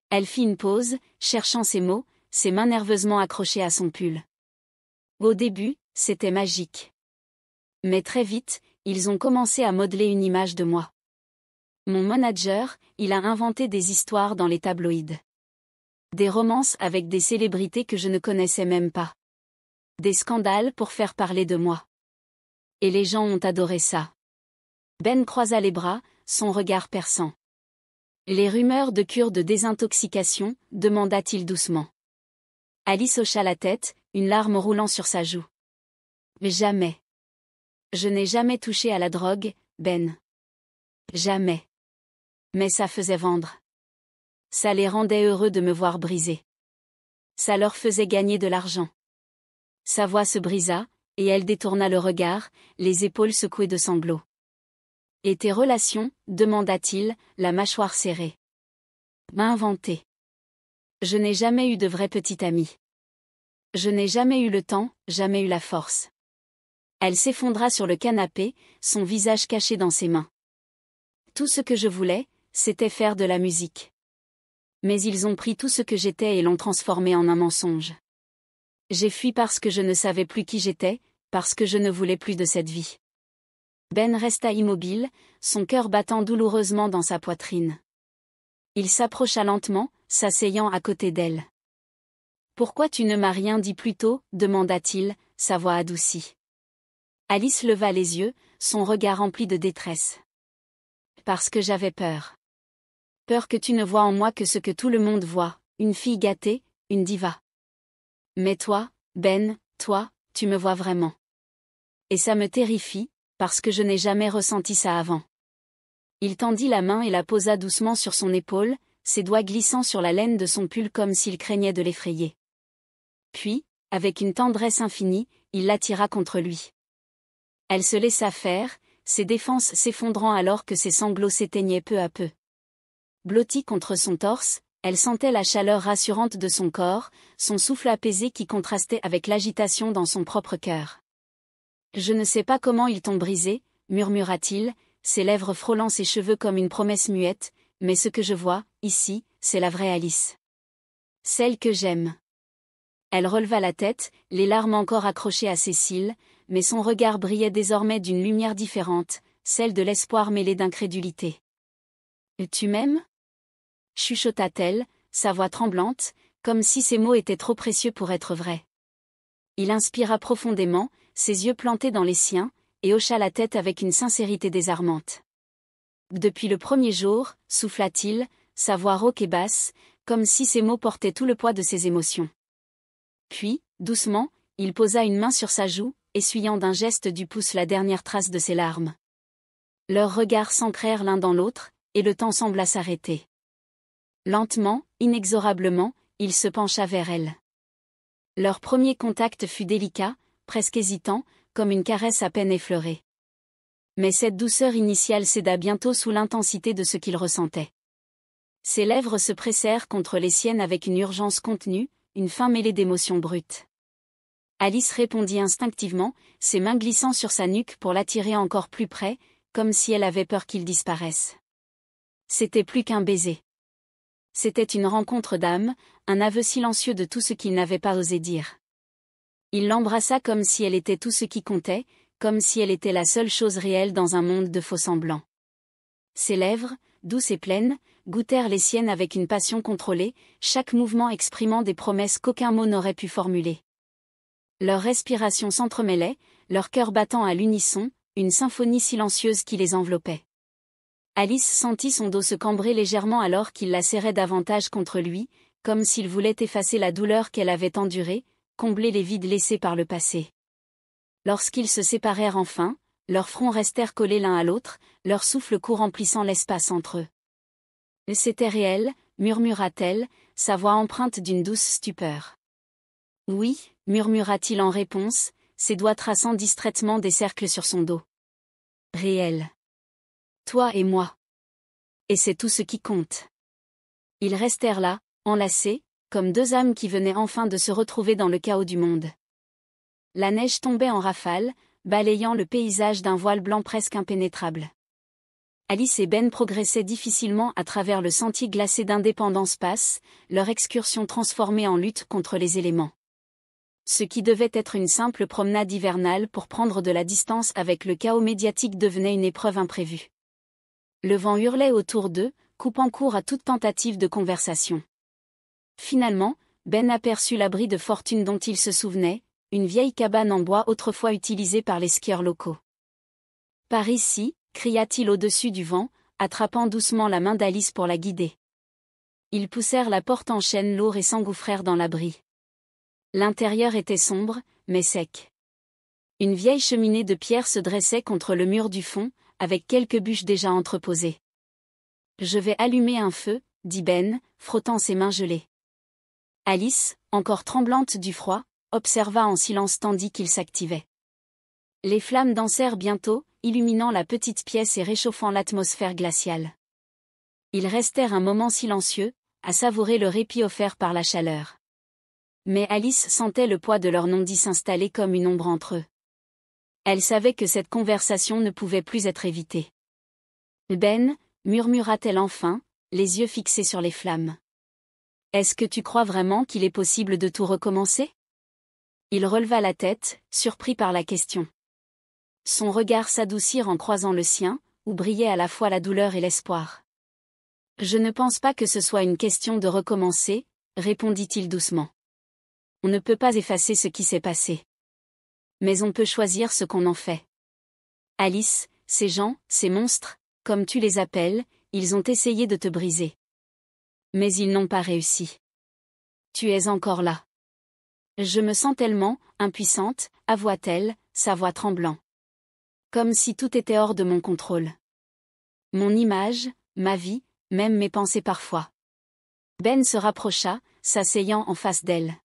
Elle fit une pause, cherchant ses mots, ses mains nerveusement accrochées à son pull. Au début, c'était magique. Mais très vite, ils ont commencé à modeler une image de moi. Mon manager, il a inventé des histoires dans les tabloïds. Des romances avec des célébrités que je ne connaissais même pas. Des scandales pour faire parler de moi. Et les gens ont adoré ça. Ben croisa les bras, son regard perçant. Les rumeurs de cure de désintoxication, demanda-t-il doucement. Alice hocha la tête, une larme roulant sur sa joue. Jamais. Je n'ai jamais touché à la drogue, Ben. Jamais. Mais ça faisait vendre. Ça les rendait heureux de me voir briser. Ça leur faisait gagner de l'argent. Sa voix se brisa, et elle détourna le regard, les épaules secouées de sanglots. Et tes relations, demanda-t-il, la mâchoire serrée. Inventé. Je n'ai jamais eu de vraie petite amie. Je n'ai jamais eu le temps, jamais eu la force. Elle s'effondra sur le canapé, son visage caché dans ses mains. Tout ce que je voulais, c'était faire de la musique. Mais ils ont pris tout ce que j'étais et l'ont transformé en un mensonge. J'ai fui parce que je ne savais plus qui j'étais, parce que je ne voulais plus de cette vie. Ben resta immobile, son cœur battant douloureusement dans sa poitrine. Il s'approcha lentement, s'asseyant à côté d'elle. « Pourquoi tu ne m'as rien dit plus tôt ?» demanda-t-il, sa voix adoucie. Alice leva les yeux, son regard rempli de détresse. « Parce que j'avais peur. Peur que tu ne vois en moi que ce que tout le monde voit, une fille gâtée, une diva. Mais toi, Ben, toi, tu me vois vraiment. Et ça me terrifie, parce que je n'ai jamais ressenti ça avant. » Il tendit la main et la posa doucement sur son épaule, ses doigts glissant sur la laine de son pull comme s'il craignait de l'effrayer. Puis, avec une tendresse infinie, il l'attira contre lui. Elle se laissa faire, ses défenses s'effondrant alors que ses sanglots s'éteignaient peu à peu. Blottie contre son torse, elle sentait la chaleur rassurante de son corps, son souffle apaisé qui contrastait avec l'agitation dans son propre cœur. « Je ne sais pas comment ils t'ont brisé, » murmura-t-il, ses lèvres frôlant ses cheveux comme une promesse muette, « mais ce que je vois, ici, c'est la vraie Alice. Celle que j'aime. » Elle releva la tête, les larmes encore accrochées à ses cils, mais son regard brillait désormais d'une lumière différente, celle de l'espoir mêlé d'incrédulité. « Tu m'aimes ?» chuchota-t-elle, sa voix tremblante, comme si ces mots étaient trop précieux pour être vrais. Il inspira profondément, ses yeux plantés dans les siens, et hocha la tête avec une sincérité désarmante. « Depuis le premier jour, souffla-t-il, sa voix rauque et basse, comme si ces mots portaient tout le poids de ses émotions. Puis, doucement, il posa une main sur sa joue, essuyant d'un geste du pouce la dernière trace de ses larmes. Leurs regards s'ancrèrent l'un dans l'autre, et le temps sembla s'arrêter. Lentement, inexorablement, il se pencha vers elle. Leur premier contact fut délicat, presque hésitant, comme une caresse à peine effleurée. Mais cette douceur initiale céda bientôt sous l'intensité de ce qu'il ressentait. Ses lèvres se pressèrent contre les siennes avec une urgence contenue, une faim mêlée d'émotions brutes. Alice répondit instinctivement, ses mains glissant sur sa nuque pour l'attirer encore plus près, comme si elle avait peur qu'il disparaisse. C'était plus qu'un baiser. C'était une rencontre d'âme, un aveu silencieux de tout ce qu'il n'avait pas osé dire. Il l'embrassa comme si elle était tout ce qui comptait, comme si elle était la seule chose réelle dans un monde de faux-semblants. Ses lèvres, douces et pleines, goûtèrent les siennes avec une passion contrôlée, chaque mouvement exprimant des promesses qu'aucun mot n'aurait pu formuler. Leurs respirations s'entremêlaient, leurs cœurs battant à l'unisson, une symphonie silencieuse qui les enveloppait. Alice sentit son dos se cambrer légèrement alors qu'il la serrait davantage contre lui, comme s'il voulait effacer la douleur qu'elle avait endurée, combler les vides laissés par le passé. Lorsqu'ils se séparèrent enfin, leurs fronts restèrent collés l'un à l'autre, leur souffle court remplissant l'espace entre eux. « C'était réel », murmura-t-elle, sa voix empreinte d'une douce stupeur. « Oui », murmura-t-il en réponse, ses doigts traçant distraitement des cercles sur son dos. « Réel. Toi et moi. Et c'est tout ce qui compte. » Ils restèrent là, enlacés, comme deux âmes qui venaient enfin de se retrouver dans le chaos du monde. La neige tombait en rafales, balayant le paysage d'un voile blanc presque impénétrable. Alice et Ben progressaient difficilement à travers le sentier glacé d'Independence Pass, leur excursion transformée en lutte contre les éléments. Ce qui devait être une simple promenade hivernale pour prendre de la distance avec le chaos médiatique devenait une épreuve imprévue. Le vent hurlait autour d'eux, coupant court à toute tentative de conversation. Finalement, Ben aperçut l'abri de fortune dont il se souvenait, une vieille cabane en bois autrefois utilisée par les skieurs locaux. « Par ici », cria-t-il au-dessus du vent, attrapant doucement la main d'Alice pour la guider. Ils poussèrent la porte en chêne lourd et s'engouffrèrent dans l'abri. L'intérieur était sombre, mais sec. Une vieille cheminée de pierre se dressait contre le mur du fond, avec quelques bûches déjà entreposées. « Je vais allumer un feu, » dit Ben, frottant ses mains gelées. Alice, encore tremblante du froid, observa en silence tandis qu'il s'activait. Les flammes dansèrent bientôt, illuminant la petite pièce et réchauffant l'atmosphère glaciale. Ils restèrent un moment silencieux, à savourer le répit offert par la chaleur. Mais Alice sentait le poids de leur non-dit s'installer comme une ombre entre eux. Elle savait que cette conversation ne pouvait plus être évitée. « Ben », murmura-t-elle enfin, les yeux fixés sur les flammes. « Est-ce que tu crois vraiment qu'il est possible de tout recommencer ?» Il releva la tête, surpris par la question. Son regard s'adoucit en croisant le sien, où brillaient à la fois la douleur et l'espoir. « Je ne pense pas que ce soit une question de recommencer, » répondit-il doucement. « On ne peut pas effacer ce qui s'est passé. Mais on peut choisir ce qu'on en fait. Alice, ces gens, ces monstres, comme tu les appelles, ils ont essayé de te briser. Mais ils n'ont pas réussi. Tu es encore là. Je me sens tellement impuissante, avoua-t-elle, sa voix tremblant. Comme si tout était hors de mon contrôle. Mon image, ma vie, même mes pensées parfois. » Ben se rapprocha, s'asseyant en face d'elle.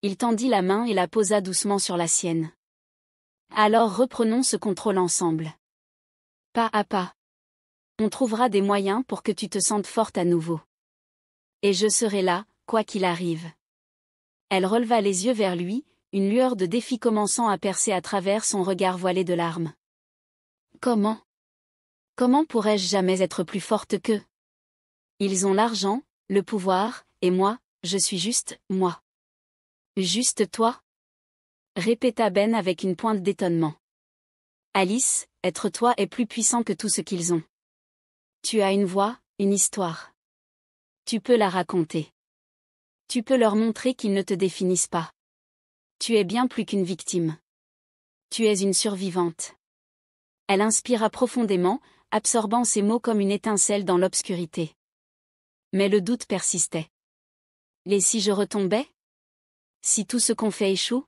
Il tendit la main et la posa doucement sur la sienne. « Alors reprenons ce contrôle ensemble. Pas à pas. On trouvera des moyens pour que tu te sentes forte à nouveau. Et je serai là, quoi qu'il arrive. » Elle releva les yeux vers lui, une lueur de défi commençant à percer à travers son regard voilé de larmes. « Comment pourrais-je jamais être plus forte qu'eux ? Ils ont l'argent, le pouvoir, et moi, je suis juste, moi. » « Juste toi ?» répéta Ben avec une pointe d'étonnement. « Alice, être toi est plus puissant que tout ce qu'ils ont. Tu as une voix, une histoire. Tu peux la raconter. Tu peux leur montrer qu'ils ne te définissent pas. Tu es bien plus qu'une victime. Tu es une survivante. » Elle inspira profondément, absorbant ses mots comme une étincelle dans l'obscurité. Mais le doute persistait. « Et si je retombais ? Si tout ce qu'on fait échoue ?»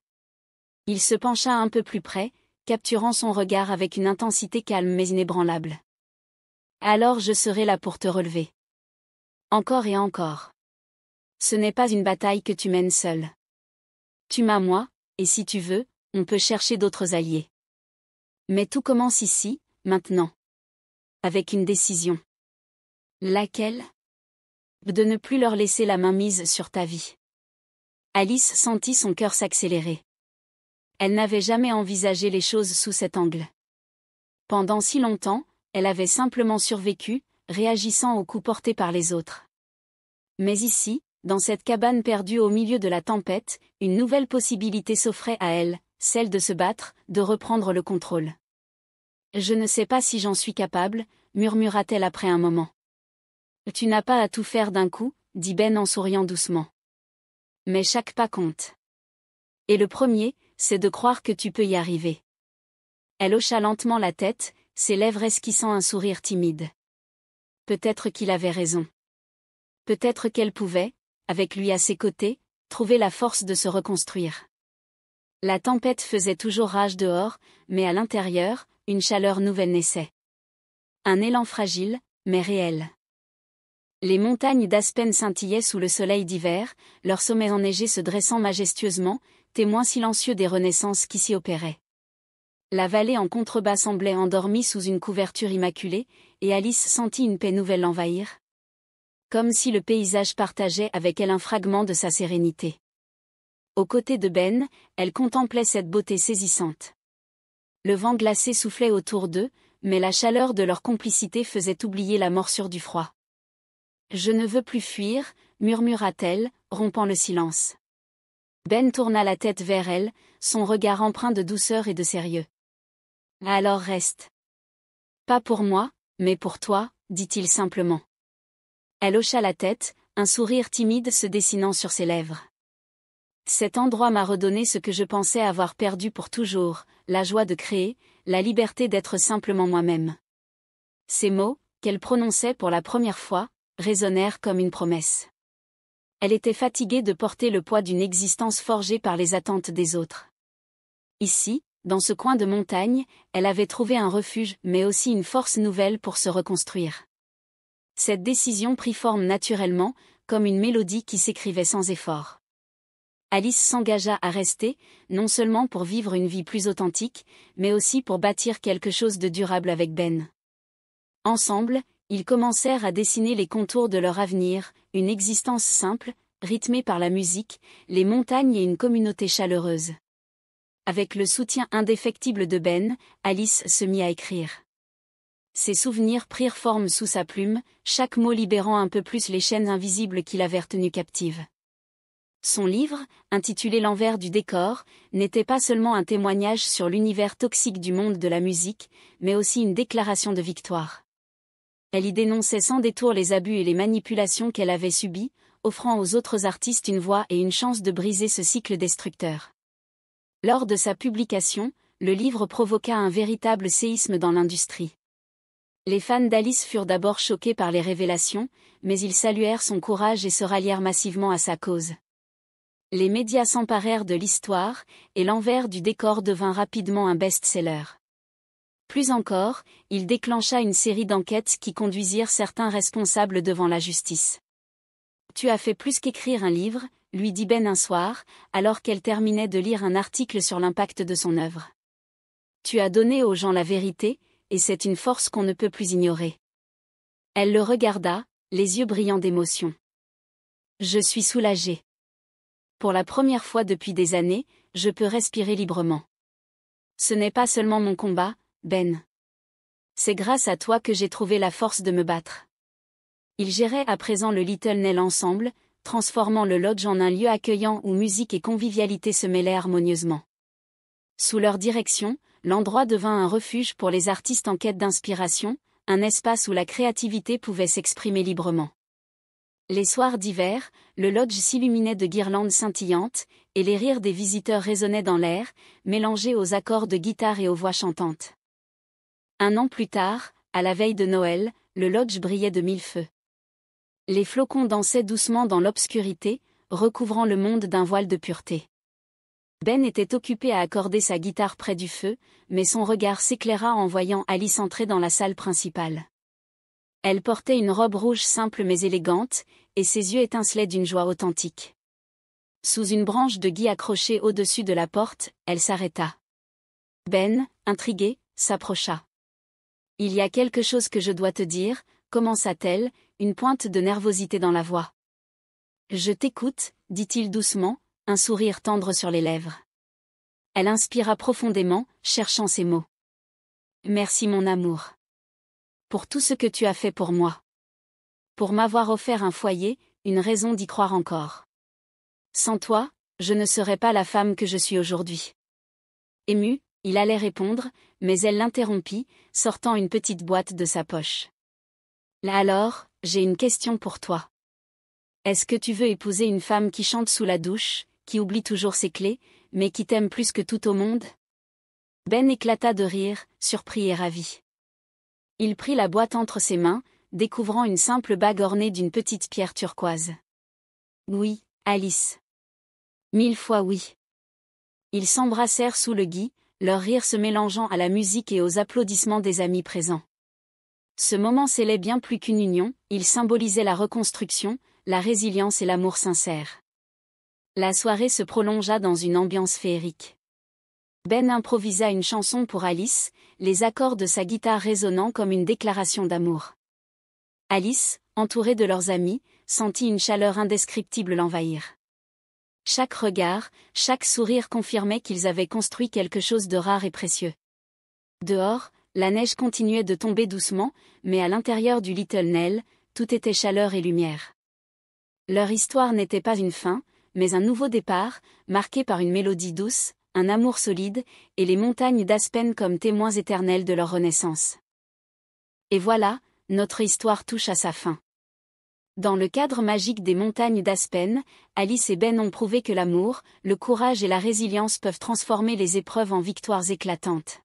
Il se pencha un peu plus près, capturant son regard avec une intensité calme mais inébranlable. « Alors je serai là pour te relever. Encore et encore. Ce n'est pas une bataille que tu mènes seule. Tu m'as moi, et si tu veux, on peut chercher d'autres alliés. Mais tout commence ici, maintenant. Avec une décision. » « Laquelle ? » « De ne plus leur laisser la main mise sur ta vie. » Alice sentit son cœur s'accélérer. Elle n'avait jamais envisagé les choses sous cet angle. Pendant si longtemps, elle avait simplement survécu, réagissant aux coups portés par les autres. Mais ici, dans cette cabane perdue au milieu de la tempête, une nouvelle possibilité s'offrait à elle, celle de se battre, de reprendre le contrôle. « Je ne sais pas si j'en suis capable », murmura-t-elle après un moment. « Tu n'as pas à tout faire d'un coup », dit Ben en souriant doucement. « Mais chaque pas compte. Et le premier, c'est de croire que tu peux y arriver. » Elle hocha lentement la tête, ses lèvres esquissant un sourire timide. Peut-être qu'il avait raison. Peut-être qu'elle pouvait, avec lui à ses côtés, trouver la force de se reconstruire. La tempête faisait toujours rage dehors, mais à l'intérieur, une chaleur nouvelle naissait. Un élan fragile, mais réel. Les montagnes d'Aspen scintillaient sous le soleil d'hiver, leurs sommets enneigés se dressant majestueusement, témoins silencieux des renaissances qui s'y opéraient. La vallée en contrebas semblait endormie sous une couverture immaculée, et Alice sentit une paix nouvelle l'envahir. Comme si le paysage partageait avec elle un fragment de sa sérénité. Aux côtés de Ben, elle contemplait cette beauté saisissante. Le vent glacé soufflait autour d'eux, mais la chaleur de leur complicité faisait oublier la morsure du froid. « Je ne veux plus fuir », murmura-t-elle, rompant le silence. Ben tourna la tête vers elle, son regard empreint de douceur et de sérieux. « Alors reste. »« Pas pour moi, mais pour toi », dit-il simplement. Elle hocha la tête, un sourire timide se dessinant sur ses lèvres. « Cet endroit m'a redonné ce que je pensais avoir perdu pour toujours, la joie de créer, la liberté d'être simplement moi-même. » Ces mots, qu'elle prononçait pour la première fois, résonnèrent comme une promesse. Elle était fatiguée de porter le poids d'une existence forgée par les attentes des autres. Ici, dans ce coin de montagne, elle avait trouvé un refuge mais aussi une force nouvelle pour se reconstruire. Cette décision prit forme naturellement, comme une mélodie qui s'écrivait sans effort. Alice s'engagea à rester, non seulement pour vivre une vie plus authentique, mais aussi pour bâtir quelque chose de durable avec Ben. Ensemble, ils commencèrent à dessiner les contours de leur avenir, une existence simple, rythmée par la musique, les montagnes et une communauté chaleureuse. Avec le soutien indéfectible de Ben, Alice se mit à écrire. Ses souvenirs prirent forme sous sa plume, chaque mot libérant un peu plus les chaînes invisibles qui l'avaient retenue captive. Son livre, intitulé L'envers du décor, n'était pas seulement un témoignage sur l'univers toxique du monde de la musique, mais aussi une déclaration de victoire. Elle y dénonçait sans détour les abus et les manipulations qu'elle avait subis, offrant aux autres artistes une voix et une chance de briser ce cycle destructeur. Lors de sa publication, le livre provoqua un véritable séisme dans l'industrie. Les fans d'Alice furent d'abord choqués par les révélations, mais ils saluèrent son courage et se rallièrent massivement à sa cause. Les médias s'emparèrent de l'histoire, et l'envers du décor devint rapidement un best-seller. Plus encore, il déclencha une série d'enquêtes qui conduisirent certains responsables devant la justice. « Tu as fait plus qu'écrire un livre », lui dit Ben un soir, alors qu'elle terminait de lire un article sur l'impact de son œuvre. « Tu as donné aux gens la vérité, et c'est une force qu'on ne peut plus ignorer. » Elle le regarda, les yeux brillants d'émotion. « Je suis soulagée. Pour la première fois depuis des années, je peux respirer librement. Ce n'est pas seulement mon combat, Ben. C'est grâce à toi que j'ai trouvé la force de me battre. » Ils géraient à présent le Little Nell ensemble, transformant le lodge en un lieu accueillant où musique et convivialité se mêlaient harmonieusement. Sous leur direction, l'endroit devint un refuge pour les artistes en quête d'inspiration, un espace où la créativité pouvait s'exprimer librement. Les soirs d'hiver, le lodge s'illuminait de guirlandes scintillantes, et les rires des visiteurs résonnaient dans l'air, mélangés aux accords de guitare et aux voix chantantes. Un an plus tard, à la veille de Noël, le lodge brillait de mille feux. Les flocons dansaient doucement dans l'obscurité, recouvrant le monde d'un voile de pureté. Ben était occupé à accorder sa guitare près du feu, mais son regard s'éclaira en voyant Alice entrer dans la salle principale. Elle portait une robe rouge simple mais élégante, et ses yeux étincelaient d'une joie authentique. Sous une branche de gui accrochée au-dessus de la porte, elle s'arrêta. Ben, intrigué, s'approcha. « Il y a quelque chose que je dois te dire », commença-t-elle, une pointe de nervosité dans la voix. « Je t'écoute », dit-il doucement, un sourire tendre sur les lèvres. Elle inspira profondément, cherchant ses mots. Merci mon amour. Pour tout ce que tu as fait pour moi. Pour m'avoir offert un foyer, une raison d'y croire encore. Sans toi, je ne serais pas la femme que je suis aujourd'hui. Ému, il allait répondre, mais elle l'interrompit, sortant une petite boîte de sa poche. Là alors, j'ai une question pour toi. Est-ce que tu veux épouser une femme qui chante sous la douche, qui oublie toujours ses clés, mais qui t'aime plus que tout au monde? Ben éclata de rire, surpris et ravi. Il prit la boîte entre ses mains, découvrant une simple bague ornée d'une petite pierre turquoise. Oui, Alice. 1000 fois oui. Ils s'embrassèrent sous le gui, leur rire se mélangeant à la musique et aux applaudissements des amis présents. Ce moment scellait bien plus qu'une union, il symbolisait la reconstruction, la résilience et l'amour sincère. La soirée se prolongea dans une ambiance féerique. Ben improvisa une chanson pour Alice, les accords de sa guitare résonnant comme une déclaration d'amour. Alice, entourée de leurs amis, sentit une chaleur indescriptible l'envahir. Chaque regard, chaque sourire confirmait qu'ils avaient construit quelque chose de rare et précieux. Dehors, la neige continuait de tomber doucement, mais à l'intérieur du Little Nell, tout était chaleur et lumière. Leur histoire n'était pas une fin, mais un nouveau départ, marqué par une mélodie douce, un amour solide, et les montagnes d'Aspen comme témoins éternels de leur renaissance. Et voilà, notre histoire touche à sa fin. Dans le cadre magique des montagnes d'Aspen, Alice et Ben ont prouvé que l'amour, le courage et la résilience peuvent transformer les épreuves en victoires éclatantes.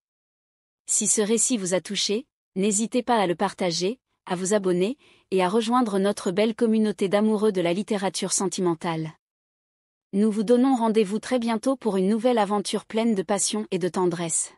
Si ce récit vous a touché, n'hésitez pas à le partager, à vous abonner, et à rejoindre notre belle communauté d'amoureux de la littérature sentimentale. Nous vous donnons rendez-vous très bientôt pour une nouvelle aventure pleine de passion et de tendresse.